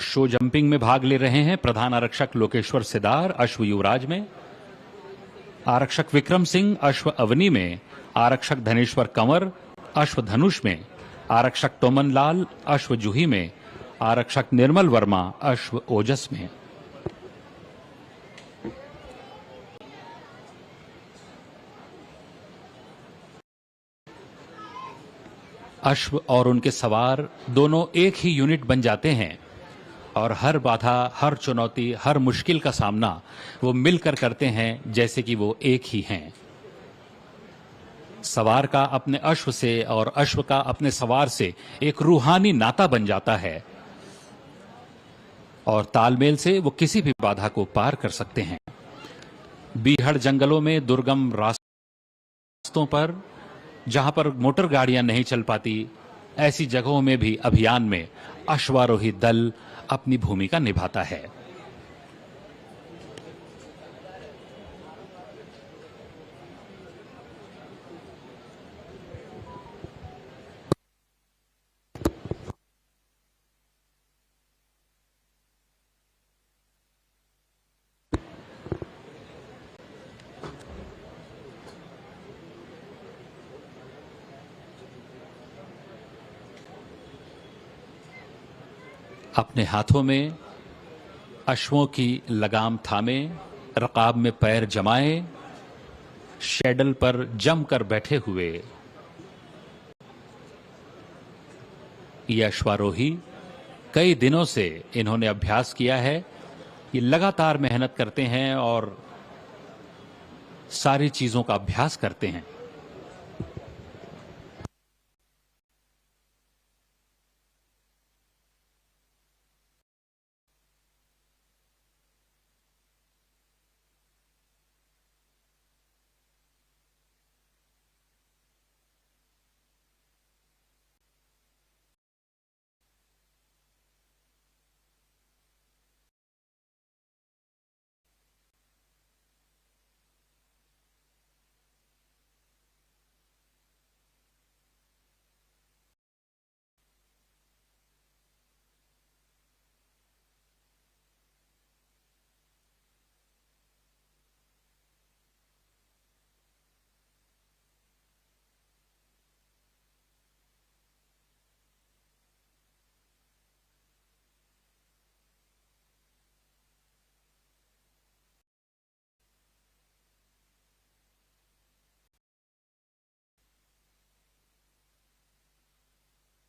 शो जंपिंग में भाग ले रहे हैं प्रधान आरक्षक लोकेश्वर सिदार अश्व युवराज में, आरक्षक विक्रम सिंह अश्व अवनी में, आरक्षक धनेश्वर कंवर अश्व धनुष में, आरक्षक टोमन लाल अश्व जूही में, आरक्षक निर्मल वर्मा अश्व ओजस में। अश्व और उनके सवार दोनों एक ही यूनिट बन जाते हैं और हर बाधा, हर चुनौती, हर मुश्किल का सामना वो मिलकर करते हैं जैसे कि वो एक ही हैं। सवार का अपने अश्व से और अश्व का अपने सवार से एक रूहानी नाता बन जाता है और तालमेल से वो किसी भी बाधा को पार कर सकते हैं। बीहड़ जंगलों में, दुर्गम रास्तों पर, जहां पर मोटर गाड़ियां नहीं चल पाती, ऐसी जगहों में भी अभियान में अश्वारोही दल अपनी भूमिका निभाता है। अपने हाथों में अश्वों की लगाम थामे, रकाब में पैर जमाए, शैडल पर जमकर बैठे हुए ये अश्वारोही कई दिनों से इन्होंने अभ्यास किया है। ये लगातार मेहनत करते हैं और सारी चीजों का अभ्यास करते हैं।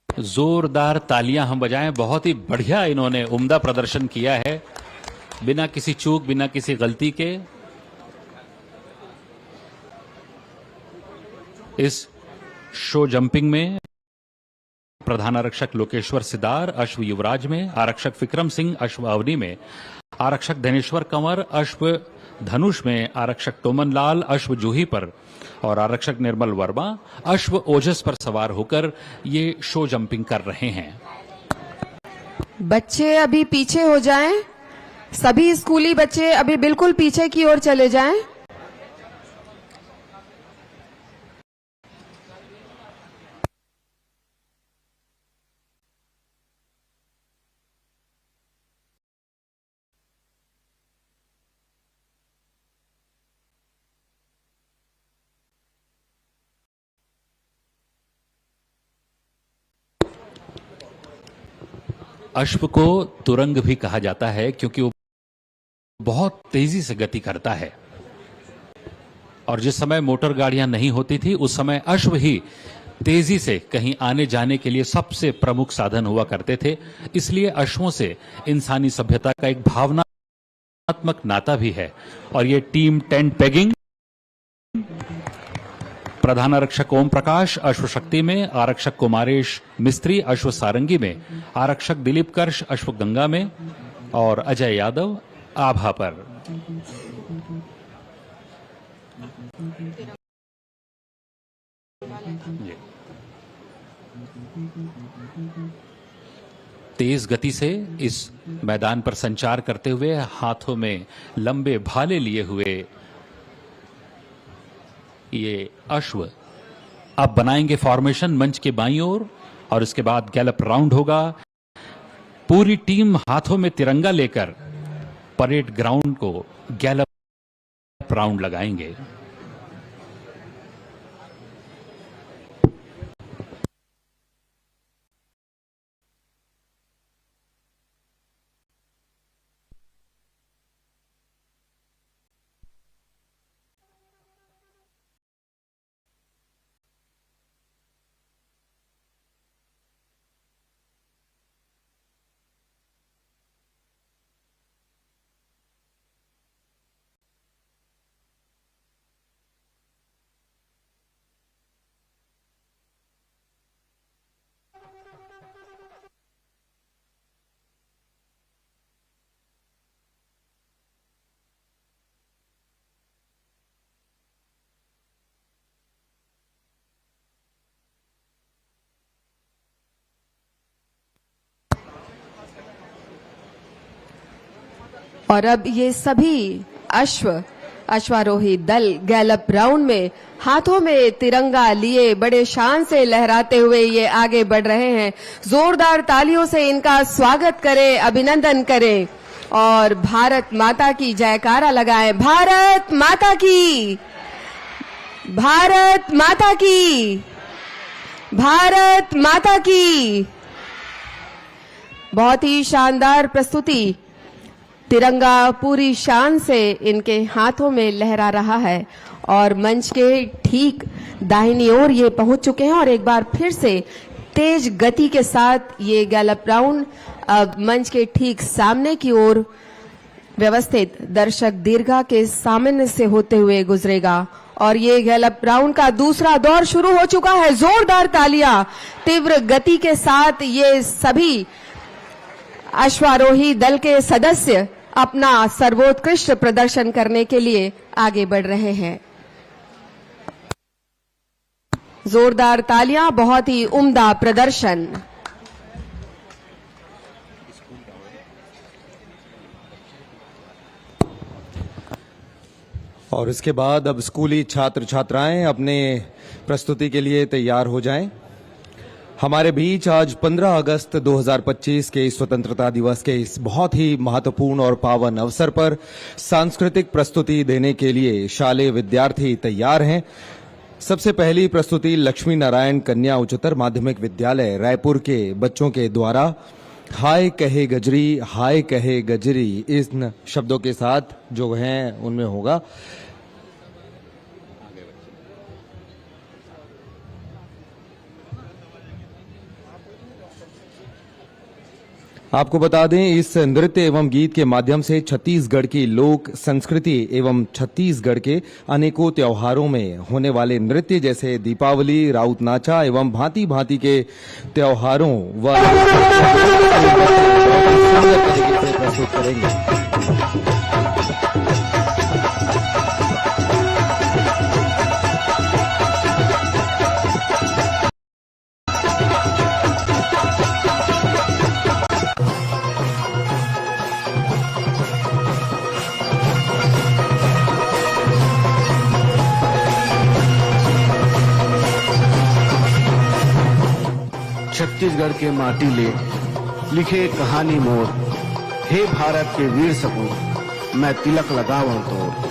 जोरदार तालियां हम बजाएं। बहुत ही बढ़िया इन्होंने उम्दा प्रदर्शन किया है, बिना किसी चूक, बिना किसी गलती के। इस शो जंपिंग में प्रधान आरक्षक लोकेश्वर सिदार अश्व युवराज में, आरक्षक विक्रम सिंह अश्व अवनी में, आरक्षक धनेश्वर कंवर अश्व धनुष में, आरक्षक टोमन लाल अश्व जूही पर और आरक्षक निर्मल वर्मा अश्व ओजस पर सवार होकर ये शो जंपिंग कर रहे हैं। बच्चे अभी पीछे हो जाएं, सभी स्कूली बच्चे अभी बिल्कुल पीछे की ओर चले जाएं। अश्व को तुरंग भी कहा जाता है क्योंकि वो बहुत तेजी से गति करता है और जिस समय मोटर गाड़ियां नहीं होती थी उस समय अश्व ही तेजी से कहीं आने जाने के लिए सबसे प्रमुख साधन हुआ करते थे। इसलिए अश्वों से इंसानी सभ्यता का एक भावना भावनात्मक नाता भी है। और ये टीम टेंट पेगिंग, प्रधान आरक्षक ओम प्रकाश अश्वशक्ति में, आरक्षक कुमारेश मिस्त्री अश्व सारंगी में, आरक्षक दिलीप कर्श अश्व गंगा में और अजय यादव आभा पर। तेज गति से इस मैदान पर संचार करते हुए हाथों में लंबे भाले लिए हुए ये अश्व अब बनाएंगे फॉर्मेशन मंच के बाईं ओर और इसके बाद गैलप राउंड होगा। पूरी टीम हाथों में तिरंगा लेकर परेड ग्राउंड को गैलप राउंड लगाएंगे। और अब ये सभी अश्वारोही दल गैलप राउंड में हाथों में तिरंगा लिए बड़े शान से लहराते हुए ये आगे बढ़ रहे हैं। जोरदार तालियों से इनका स्वागत करें, अभिनंदन करें और भारत माता की जयकारा लगाएं। भारत माता की, भारत माता की, भारत माता की। बहुत ही शानदार प्रस्तुति। तिरंगा पूरी शान से इनके हाथों में लहरा रहा है और मंच के ठीक दाहिनी ओर ये पहुंच चुके हैं और एक बार फिर से तेज गति के साथ ये गैलप राउंड अब मंच के ठीक सामने की ओर व्यवस्थित दर्शक दीर्घा के सामने से होते हुए गुजरेगा। और ये गैलप राउंड का दूसरा दौर शुरू हो चुका है। जोरदार तालियां तीव्र गति के साथ ये सभी अश्वारोही दल के सदस्य अपना सर्वोत्कृष्ट प्रदर्शन करने के लिए आगे बढ़ रहे हैं। जोरदार तालियां, बहुत ही उम्दा प्रदर्शन। और इसके बाद अब स्कूली छात्र छात्राएं अपने प्रस्तुति के लिए तैयार हो जाएं। हमारे बीच आज 15 अगस्त 2025 के स्वतंत्रता दिवस के इस बहुत ही महत्वपूर्ण और पावन अवसर पर सांस्कृतिक प्रस्तुति देने के लिए शालेय विद्यार्थी तैयार हैं। सबसे पहली प्रस्तुति लक्ष्मी नारायण कन्या उच्चतर माध्यमिक विद्यालय रायपुर के बच्चों के द्वारा हाय कहे गजरी, हाय कहे गजरी इन शब्दों के साथ जो हैं उनमें होगा। आपको बता दें, इस नृत्य एवं गीत के माध्यम से छत्तीसगढ़ की लोक संस्कृति एवं छत्तीसगढ़ के अनेकों त्योहारों में होने वाले नृत्य जैसे दीपावली, राउत नाचा एवं भांति भांति के त्योहारों व तरीके से प्रस्तुत करेंगे। छत्तीसगढ़ के माटी ले लिखे कहानी मोर, हे भारत के वीर सपूत मैं तिलक लगावं तोर।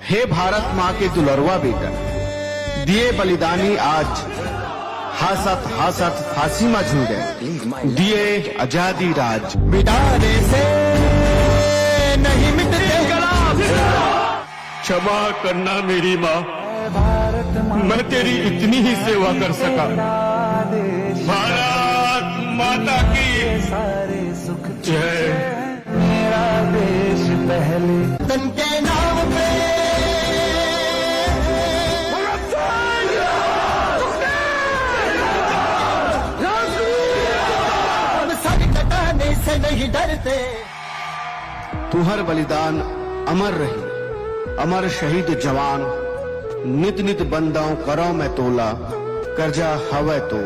हे भारत माँ के दुलरवा बेटा, दिए बलिदानी आज हासत हासत फांसी में झूल गए, दिए आजादी राज मिटाने से नहीं मिटते कलाम। क्षमा करना मेरी माँ, मैं तेरी इतनी ही सेवा कर सका। भारत माता की जय। मेरा देश पहले तन के नाम पे हम सर कटाने से नहीं डरते। तुहर बलिदान अमर रही, अमर शहीद जवान, नित नित बंदाओं करो मैं तोला, करजा हवे तो।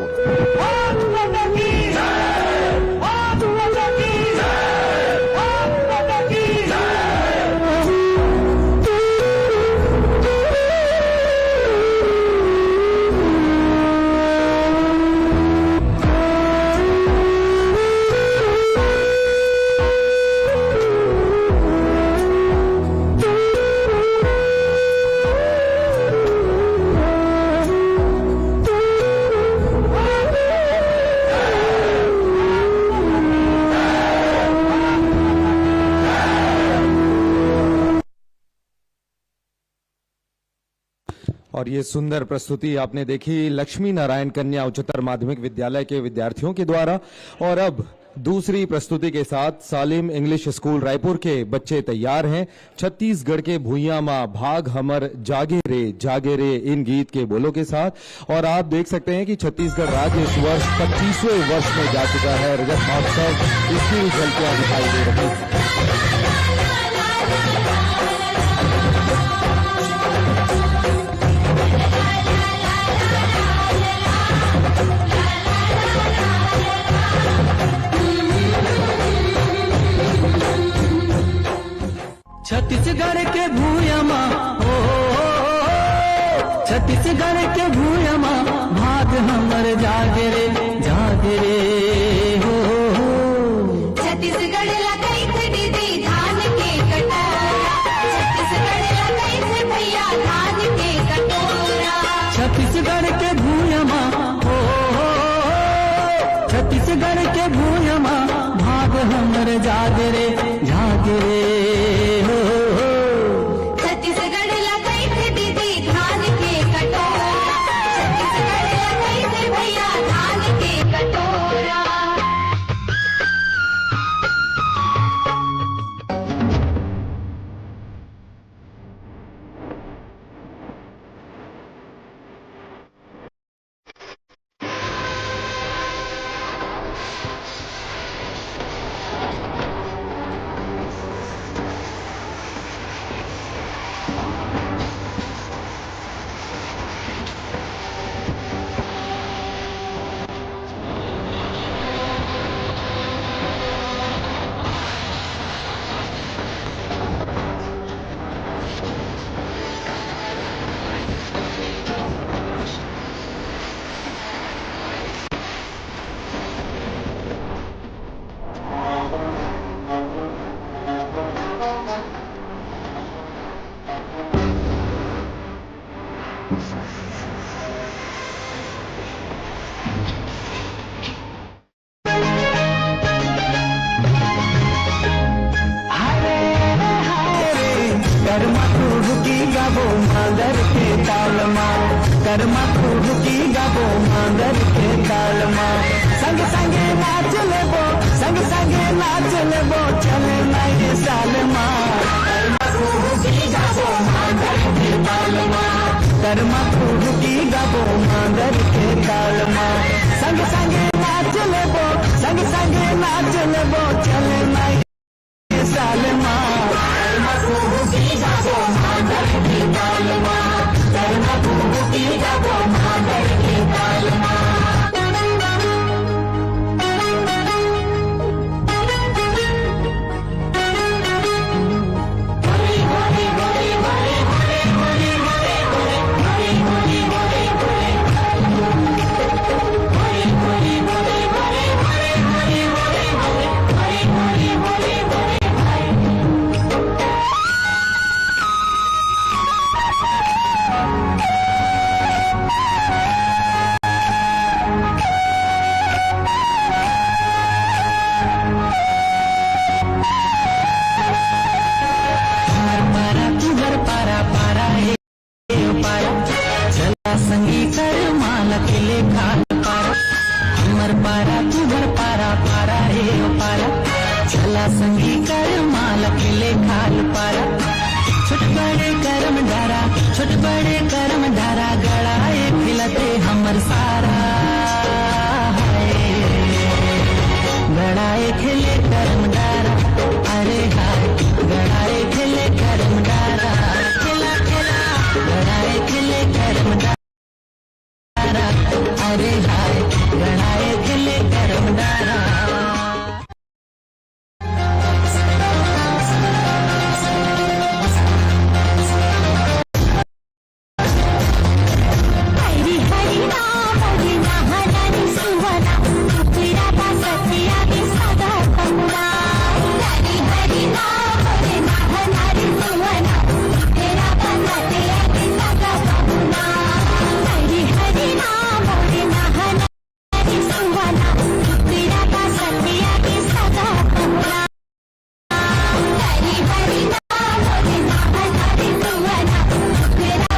और ये सुंदर प्रस्तुति आपने देखी लक्ष्मी नारायण कन्या उच्चतर माध्यमिक विद्यालय के विद्यार्थियों के द्वारा। और अब दूसरी प्रस्तुति के साथ सालिम इंग्लिश स्कूल रायपुर के बच्चे तैयार हैं। छत्तीसगढ़ के भूइया मां भाग हमर जागे रे इन गीत के बोलों के साथ। और आप देख सकते हैं कि छत्तीसगढ़ राज्य इस वर्ष 25वें वर्ष में जा चुका है। रजत महोत्सव इसकी झलकियां दिखाई दे रही हैं। छत्तीसगढ़ के भूया माँ हो, छत्तीसगढ़ के भूया माँ भाग हमर जागे रे हो। छत्तीसगढ़ लगाई थे दीदी धान के कटोरा, छत्तीसगढ़ लगाई थे भैया धान के कटोरा। छत्तीसगढ़ के भूया माँ हो, छत्तीसगढ़ के भूया माँ भाग हमर जागे रे हो। छत्तीसगढ़ लगाई थे दीदी धान के कटोरा, छत्तीसगढ़ लगाई थे भैया धान के कटोरा। कर्मा खुरुकी गाबो मांदर के तालमा, कर्मा खुरुकी गाबो मांदर के तालमा। संग संगे नाच लेबो, संग संगे नाच लेबो, चले नए साल मा। कर्मा खुरुकी गाबो मांदर के तालमा, कर्मा खुरुकी गाबो मांदर के तालमा। संग संगे नाच लेबो, संग संगे नाच लेबो, चले नए साल मा। हाल पारा छोट बड़े करम डारा छोट बड़े करम डारा गड़ाए खिलते हमर सारा गड़ाए खिले करम डारा अरे हाय गड़ाए खिले करम डारा खिला खिला गड़ाए खिले करम डारा अरे हाय गड़ाए खिले करम डारा हरी हरी नाम मोरी नाहनारी सुवना तेरा बासतिया के सदा कमुना हरी हरी नाम मोरी नाहनारी सुवना तेरा बासतिया के सदा कमुना हरी हरी नाम मोरी नाहनारी सुवना तेरा बासतिया के सदा कमुना हरी हरी नाम मोरी नाहनारी सुवना तेरा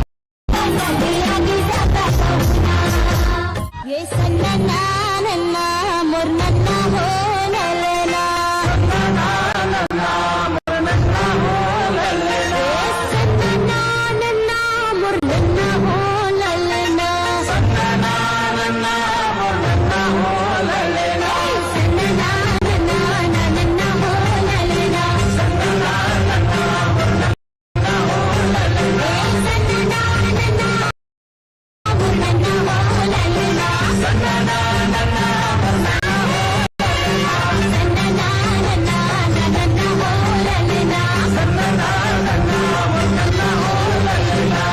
ये सन्ना नन्ना मोर नन्ना हो ललना सन्ना नन्ना मोर नन्ना हो ललना सन्ना नन्ना मोर नन्ना हो ललना सन्ना नन्ना मोर नन्ना हो ललना सन्ना नन्ना नन्ना हो ललना सन्ना नन्ना मोर नन्ना हो ललना सन्ना नन्ना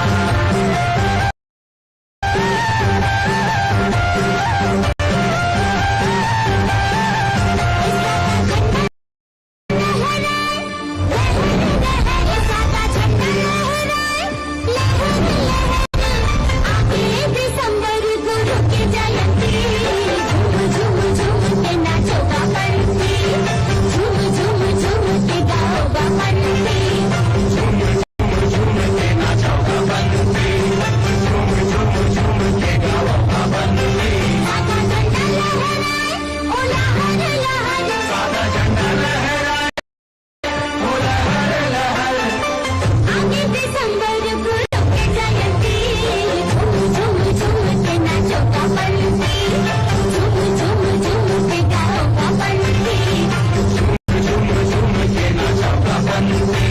दिसंबर गुरु की जयंती झूम झूम झूम के नाचोगा पंथी झूम झूम झूम के गाओगा पंथी झूम झूम झूम के नाचोगा पंथी झूम झूम झूम के गाओगा पंथी सादा झंडा लहराए ओ लहर लहर सादा झंडा लहराए ओ लहर लहर आगे दिसंबर गुरु की जयंती झूम झूम झूम के नाचोगा पंथी झूम झूम झूम के गाओगा पंथी झूम झूम के नाचोगा पंथी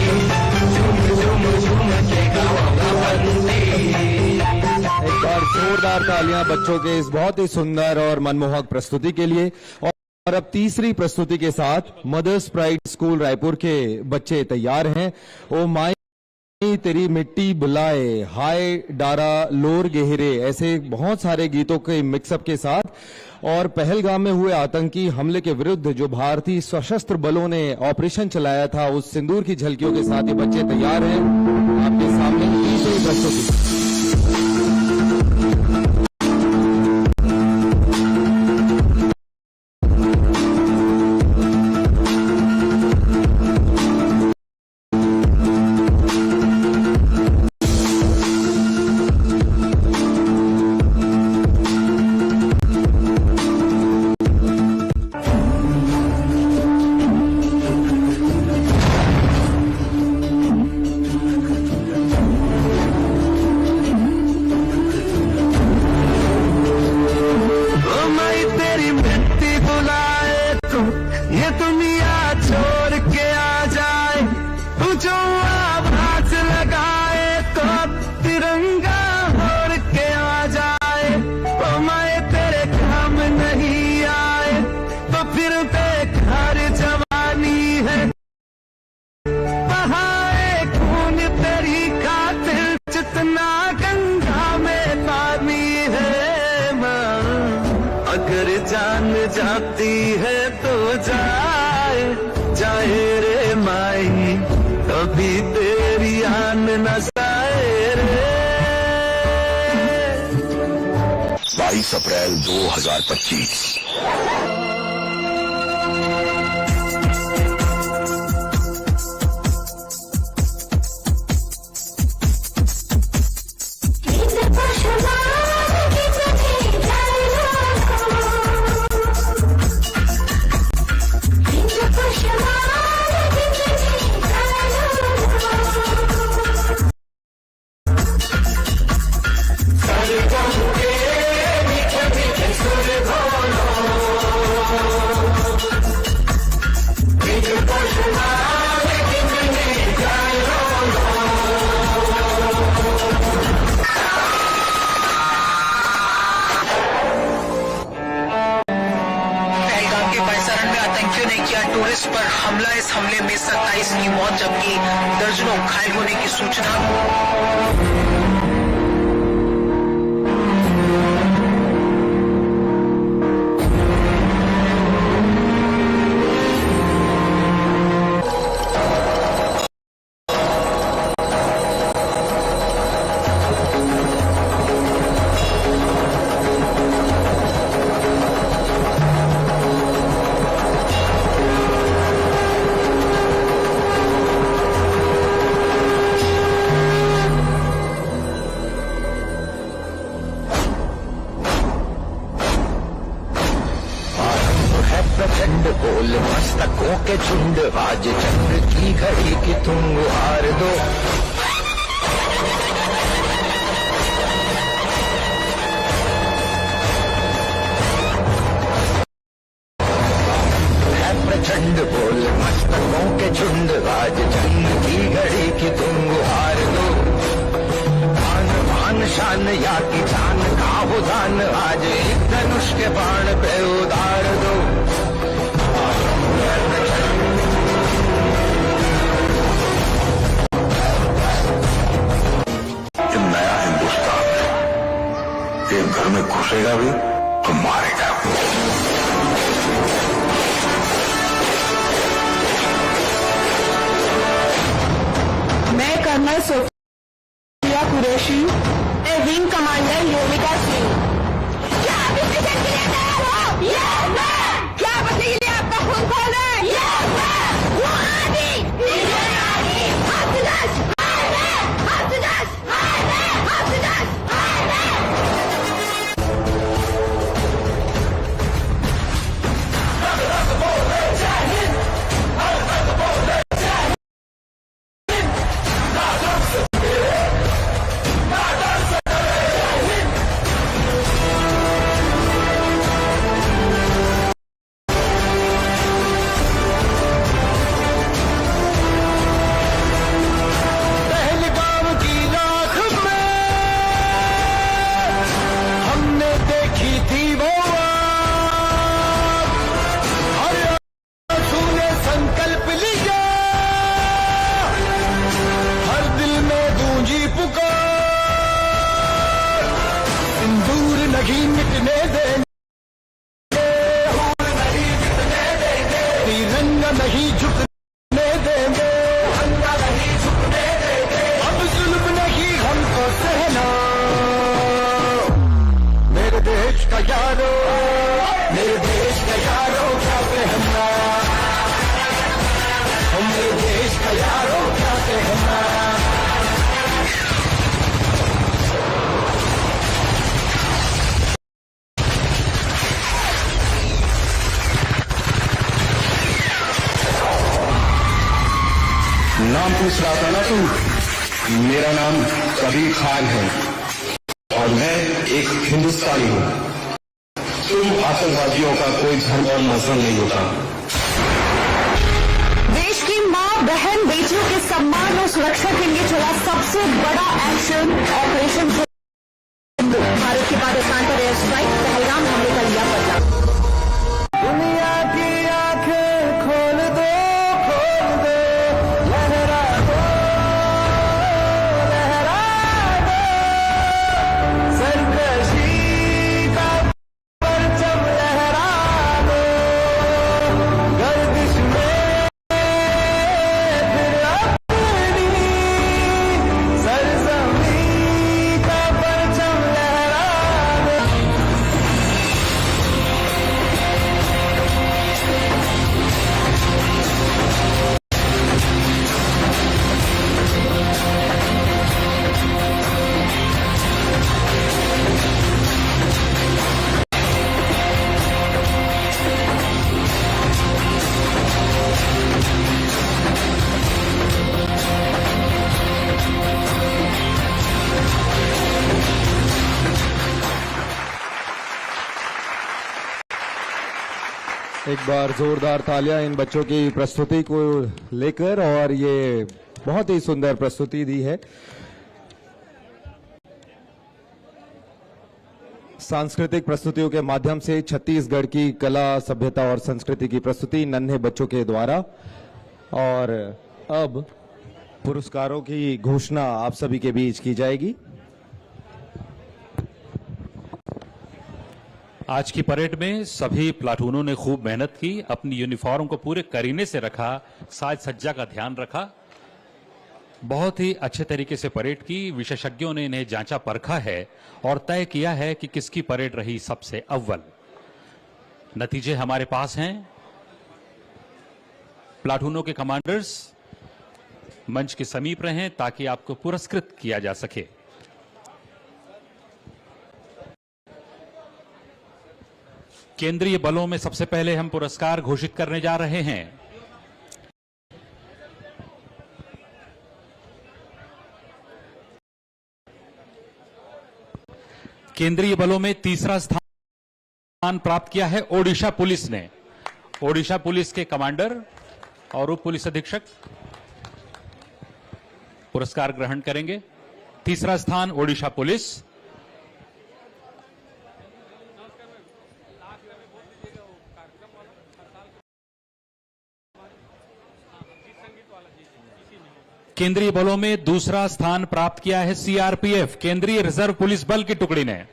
झूम झूम झूम के गाओगा पंथी एक बार जोरदार तालियां बच्चों के इस बहुत ही सुंदर और मनमोहक प्रस्तुति के लिए। और अब तीसरी प्रस्तुति के साथ मदर्स प्राइड स्कूल रायपुर के बच्चे तैयार हैं। ओ माई तेरी मिट्टी बुलाए, हाय डारा लोर गहरे, ऐसे बहुत सारे गीतों के मिक्सअप के साथ। और पहलगाम में हुए आतंकी हमले के विरुद्ध जो भारतीय सशस्त्र बलों ने ऑपरेशन चलाया था, उस सिंदूर की झलकियों के साथ ये बच्चे तैयार हैं आपके सामने तीसरी प्रस्तुति। जान जाती है तो जाए जाए रे माई, कभी तेरी आन न जाए रे। 22 अप्रैल 2025। Push दर्जनों घायल होने की सूचना। प्रचंड बोल मस्तकों के झुंड, आज चंद्र की घड़ी की तुम गुहार दो। है प्रचंड बोल मस्तकों के झुंड, आज चंद्र की घड़ी की तुम गुहार दो। मान मान शान या की जान का हो दान, आज एक धनुष के बाण पे उतार दो। नया हिंदुस्तान है, एक घर में घुसेगा भी तो मारेगा। मैं colonel Sofia Qureshi, wing commander Vyomika Singh. क्या आप इस मिशन के लिए तैयार हो? क्या बदले के लिए आपका खून खोल रहे हैं? वो आदि नहीं मिटने देंगे, तिरंगा नहीं झुकने देंगे, अब जुल्म नहीं हमको सहना। मेरे देश का यारो, मेरे देश का यारो क्या कहना, मेरे देश का यारो क्या कहना। नाम पूछ रहा था ना तुम? मेरा नाम कबीर खान है और मैं एक हिंदुस्तानी हूँ। तुम आतंकवादियों का कोई धर्म और मजहब नहीं होता। देश की मां, बहन, बेटियों के सम्मान और सुरक्षा के लिए चला सबसे बड़ा एक्शन ऑपरेशन भारत के पाकिस्तान पर एयर स्ट्राइक, पहलगाम हमले का लिया बदला। दुनिया की आंखें खोल दो, खोल दो, लहरा दो, लहरा दो, सरकशी का परचम लहरा दो, गर्दिश में फिर अपनी सरजमीं का परचम लहरा दो। एक बार जोरदार तालियां इन बच्चों की प्रस्तुति को लेकर, और ये बहुत ही सुंदर प्रस्तुति दी है। सांस्कृतिक प्रस्तुतियों के माध्यम से छत्तीसगढ़ की कला, सभ्यता और संस्कृति की प्रस्तुति नन्हे बच्चों के द्वारा। और अब पुरस्कारों की घोषणा आप सभी के बीच की जाएगी। आज की परेड में सभी प्लाटूनों ने खूब मेहनत की, अपनी यूनिफॉर्म को पूरे करीने से रखा, साज सज्जा का ध्यान रखा, बहुत ही अच्छे तरीके से परेड की। विशेषज्ञों ने इन्हें जांचा परखा है और तय किया है कि किसकी परेड रही सबसे अव्वल। नतीजे हमारे पास हैं। प्लाटूनों के कमांडर्स मंच के समीप रहें ताकि आपको पुरस्कृत किया जा सके। केंद्रीय बलों में सबसे पहले हम पुरस्कार घोषित करने जा रहे हैं। केंद्रीय बलों में तीसरा स्थान प्राप्त किया है ओडिशा पुलिस ने। ओडिशा पुलिस के कमांडर और उप पुलिस अधीक्षक पुरस्कार ग्रहण करेंगे। तीसरा स्थान ओडिशा पुलिस। केंद्रीय बलों में दूसरा स्थान प्राप्त किया है सीआरपीएफ, केंद्रीय रिजर्व पुलिस बल की टुकड़ी ने।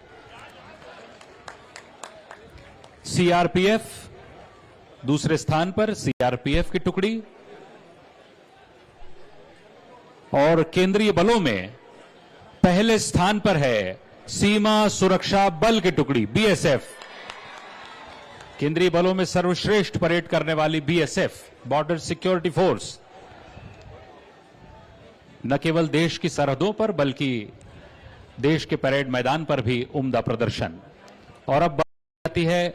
सीआरपीएफ दूसरे स्थान पर, सीआरपीएफ की टुकड़ी। और केंद्रीय बलों में पहले स्थान पर है सीमा सुरक्षा बल की टुकड़ी, बीएसएफ। केंद्रीय बलों में सर्वश्रेष्ठ परेड करने वाली बीएसएफ, बॉर्डर सिक्योरिटी फोर्स, न केवल देश की सरहदों पर बल्कि देश के परेड मैदान पर भी उम्दा प्रदर्शन। और अब बात आती है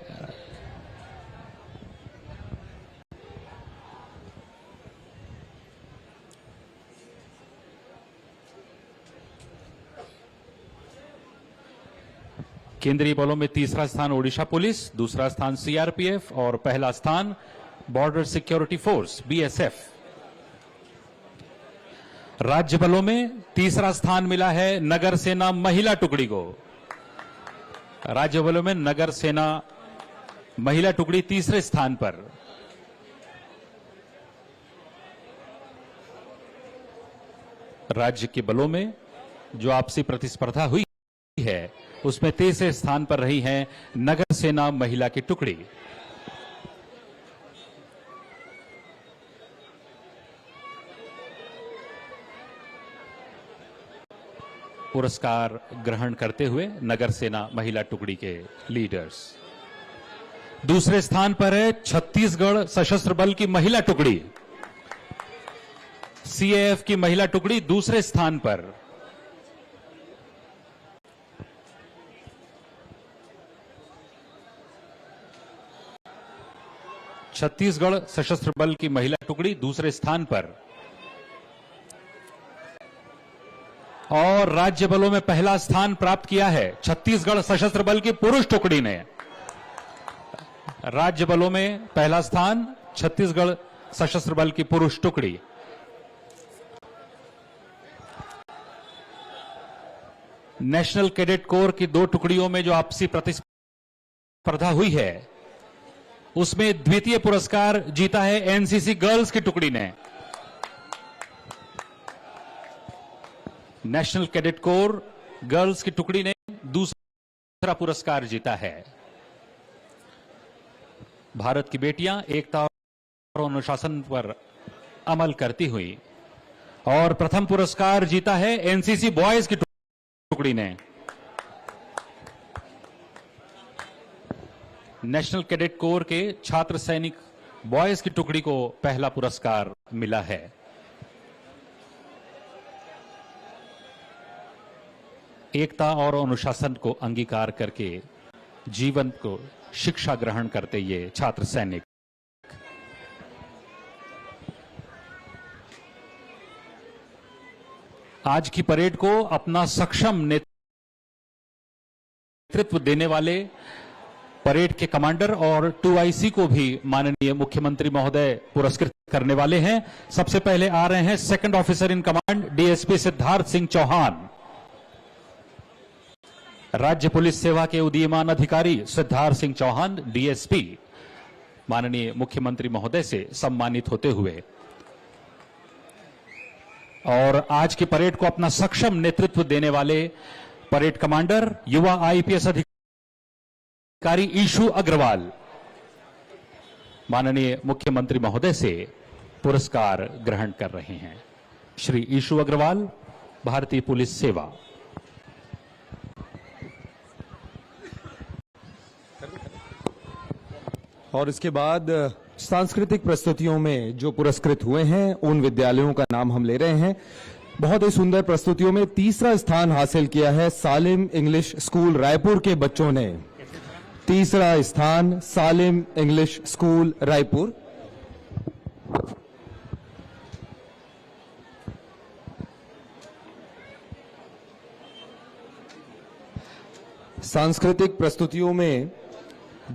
केंद्रीय बलों में तीसरा स्थान ओडिशा पुलिस, दूसरा स्थान सीआरपीएफ और पहला स्थान बॉर्डर सिक्योरिटी फोर्स, बीएसएफ। राज्य बलों में तीसरा स्थान मिला है नगर सेना महिला टुकड़ी को। राज्य बलों में नगर सेना महिला टुकड़ी तीसरे स्थान पर। राज्य के बलों में जो आपसी प्रतिस्पर्धा हुई है उसमें तीसरे स्थान पर रही है नगर सेना महिला की टुकड़ी। पुरस्कार ग्रहण करते हुए नगर सेना महिला टुकड़ी के लीडर्स। दूसरे स्थान पर है छत्तीसगढ़ सशस्त्र बल की महिला टुकड़ी, सीएएफ की महिला टुकड़ी दूसरे स्थान पर। छत्तीसगढ़ सशस्त्र बल की महिला टुकड़ी दूसरे स्थान पर। और राज्य बलों में पहला स्थान प्राप्त किया है छत्तीसगढ़ सशस्त्र बल की पुरुष टुकड़ी ने। राज्य बलों में पहला स्थान छत्तीसगढ़ सशस्त्र बल की पुरुष टुकड़ी। नेशनल कैडेट कोर की दो टुकड़ियों में जो आपसी प्रतिस्पर्धा हुई है उसमें द्वितीय पुरस्कार जीता है एनसीसी गर्ल्स की टुकड़ी ने। नेशनल कैडेट कोर गर्ल्स की टुकड़ी ने दूसरा पुरस्कार जीता है। भारत की बेटियां एकता और अनुशासन पर अमल करती हुई। और प्रथम पुरस्कार जीता है एनसीसी बॉयज की टुकड़ी ने। नेशनल कैडेट कोर के छात्र सैनिक बॉयज की टुकड़ी को पहला पुरस्कार मिला है। एकता और अनुशासन को अंगीकार करके जीवन को शिक्षा ग्रहण करते ये छात्र सैनिक। आज की परेड को अपना सक्षम नेतृत्व देने वाले परेड के कमांडर और 2IC को भी माननीय मुख्यमंत्री महोदय पुरस्कृत करने वाले हैं। सबसे पहले आ रहे हैं second officer in command DSP Siddharth Singh Chauhan. राज्य पुलिस सेवा के उदीयमान अधिकारी सिद्धार्थ सिंह चौहान डीएसपी माननीय मुख्यमंत्री महोदय से सम्मानित होते हुए और आज की परेड को अपना सक्षम नेतृत्व देने वाले परेड कमांडर युवा आईपीएस अधिकारी ईशु अग्रवाल माननीय मुख्यमंत्री महोदय से पुरस्कार ग्रहण कर रहे हैं। श्री ईशु अग्रवाल, भारतीय पुलिस सेवा। और इसके बाद सांस्कृतिक प्रस्तुतियों में जो पुरस्कृत हुए हैं उन विद्यालयों का नाम हम ले रहे हैं। बहुत ही सुंदर प्रस्तुतियों में तीसरा स्थान हासिल किया है सालिम इंग्लिश स्कूल रायपुर के बच्चों ने। तीसरा स्थान सालिम इंग्लिश स्कूल रायपुर। सांस्कृतिक प्रस्तुतियों में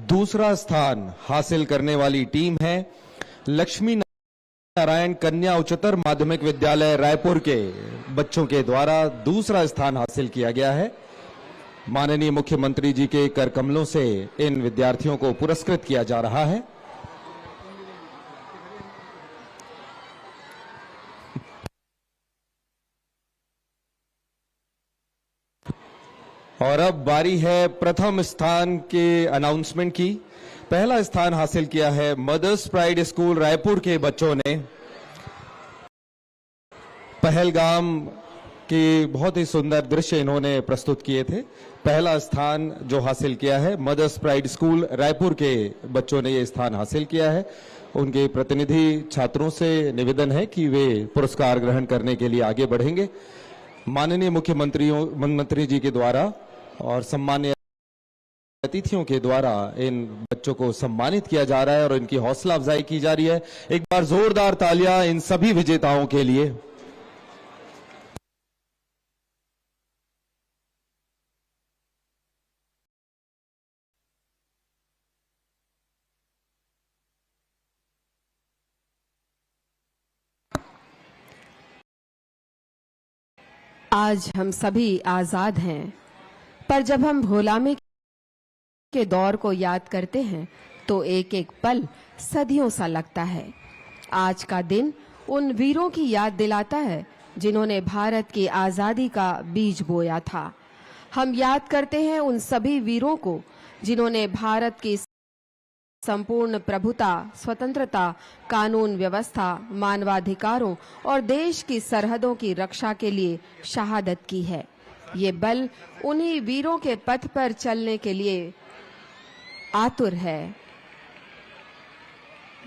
दूसरा स्थान हासिल करने वाली टीम है लक्ष्मी नारायण कन्या उच्चतर माध्यमिक विद्यालय रायपुर के बच्चों के द्वारा दूसरा स्थान हासिल किया गया है। माननीय मुख्यमंत्री जी के कर कमलों से इन विद्यार्थियों को पुरस्कृत किया जा रहा है। और अब बारी है प्रथम स्थान के अनाउंसमेंट की। पहला स्थान हासिल किया है मदर्स प्राइड स्कूल रायपुर के बच्चों ने। पहलगाम के बहुत ही सुंदर दृश्य इन्होंने प्रस्तुत किए थे। पहला स्थान जो हासिल किया है मदर्स प्राइड स्कूल रायपुर के बच्चों ने ये स्थान हासिल किया है। उनके प्रतिनिधि छात्रों से निवेदन है कि वे पुरस्कार ग्रहण करने के लिए आगे बढ़ेंगे। माननीय मुख्यमंत्री जी के द्वारा और सम्मान्य अतिथियों के द्वारा इन बच्चों को सम्मानित किया जा रहा है और इनकी हौसला अफजाई की जा रही है। एक बार जोरदार तालियां इन सभी विजेताओं के लिए। आज हम सभी आजाद हैं, पर जब हम भोलामे के दौर को याद करते हैं तो एक एक पल सदियों सा लगता है। आज का दिन उन वीरों की याद दिलाता है जिन्होंने भारत की आजादी का बीज बोया था। हम याद करते हैं उन सभी वीरों को जिन्होंने भारत की संपूर्ण प्रभुता, स्वतंत्रता, कानून व्यवस्था, मानवाधिकारों और देश की सरहदों की रक्षा के लिए शहादत की है। ये बल उन्हीं वीरों के पथ पर चलने के लिए आतुर है।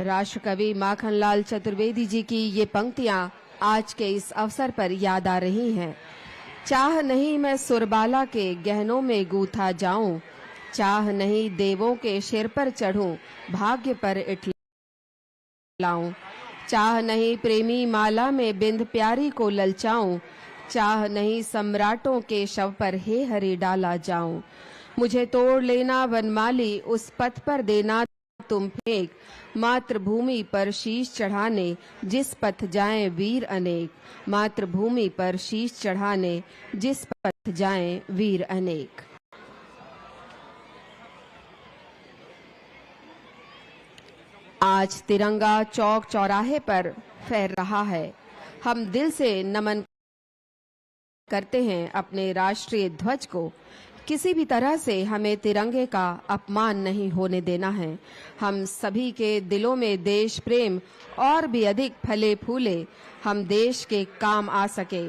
राष्ट्रकवि माखनलाल चतुर्वेदी जी की ये पंक्तियां आज के इस अवसर पर याद आ रही हैं। चाह नहीं मैं सुरबाला के गहनों में गूथा जाऊं, चाह नहीं देवों के सिर पर चढ़ूं, भाग्य पर इठलाऊं, चाह नहीं प्रेमी माला में बिंद प्यारी को ललचाऊं, चाह नहीं सम्राटों के शव पर हे हरि डाला जाऊं। मुझे तोड़ लेना वनमाली, उस पथ पर देना तुम फेंक, मातृभूमि पर शीश चढ़ाने जिस पथ जाएं वीर अनेक, मातृभूमि पर शीश चढ़ाने जिस पथ जाएं वीर अनेक। आज तिरंगा चौक चौराहे पर फहर रहा है। हम दिल से नमन करते हैं अपने राष्ट्रीय ध्वज को। किसी भी तरह से हमें तिरंगे का अपमान नहीं होने देना है। हम सभी के दिलों में देश प्रेम और भी अधिक फले फूले, हम देश के काम आ सके।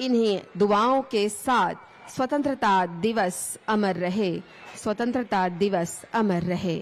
इन्हीं दुआओं के साथ स्वतंत्रता दिवस अमर रहे, स्वतंत्रता दिवस अमर रहे।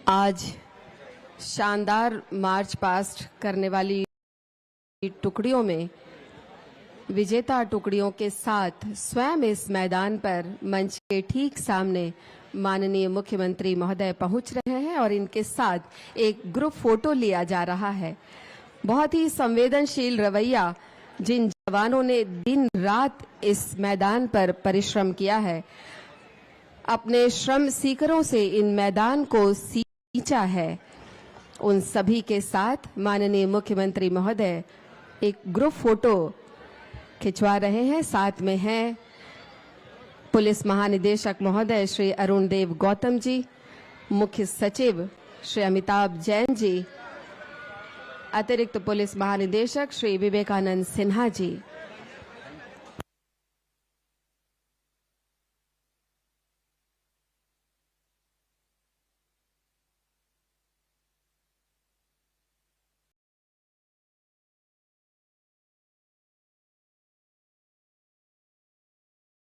आज शानदार मार्च पास्ट करने वाली टुकड़ियों में विजेता टुकड़ियों के साथ स्वयं इस मैदान पर मंच के ठीक सामने माननीय मुख्यमंत्री महोदय पहुंच रहे हैं और इनके साथ एक ग्रुप फोटो लिया जा रहा है। बहुत ही संवेदनशील रवैया जिन जवानों ने दिन रात इस मैदान पर परिश्रम किया है, अपने श्रम सीकरों से इन मैदान को सींचा है, उन सभी के साथ माननीय मुख्यमंत्री महोदय एक ग्रुप फोटो खिंचवा रहे हैं। साथ में हैं पुलिस महानिदेशक महोदय श्री अरुण देव गौतम जी, मुख्य सचिव श्री अमिताभ जैन जी, अतिरिक्त पुलिस महानिदेशक श्री विवेकानंद सिन्हा जी।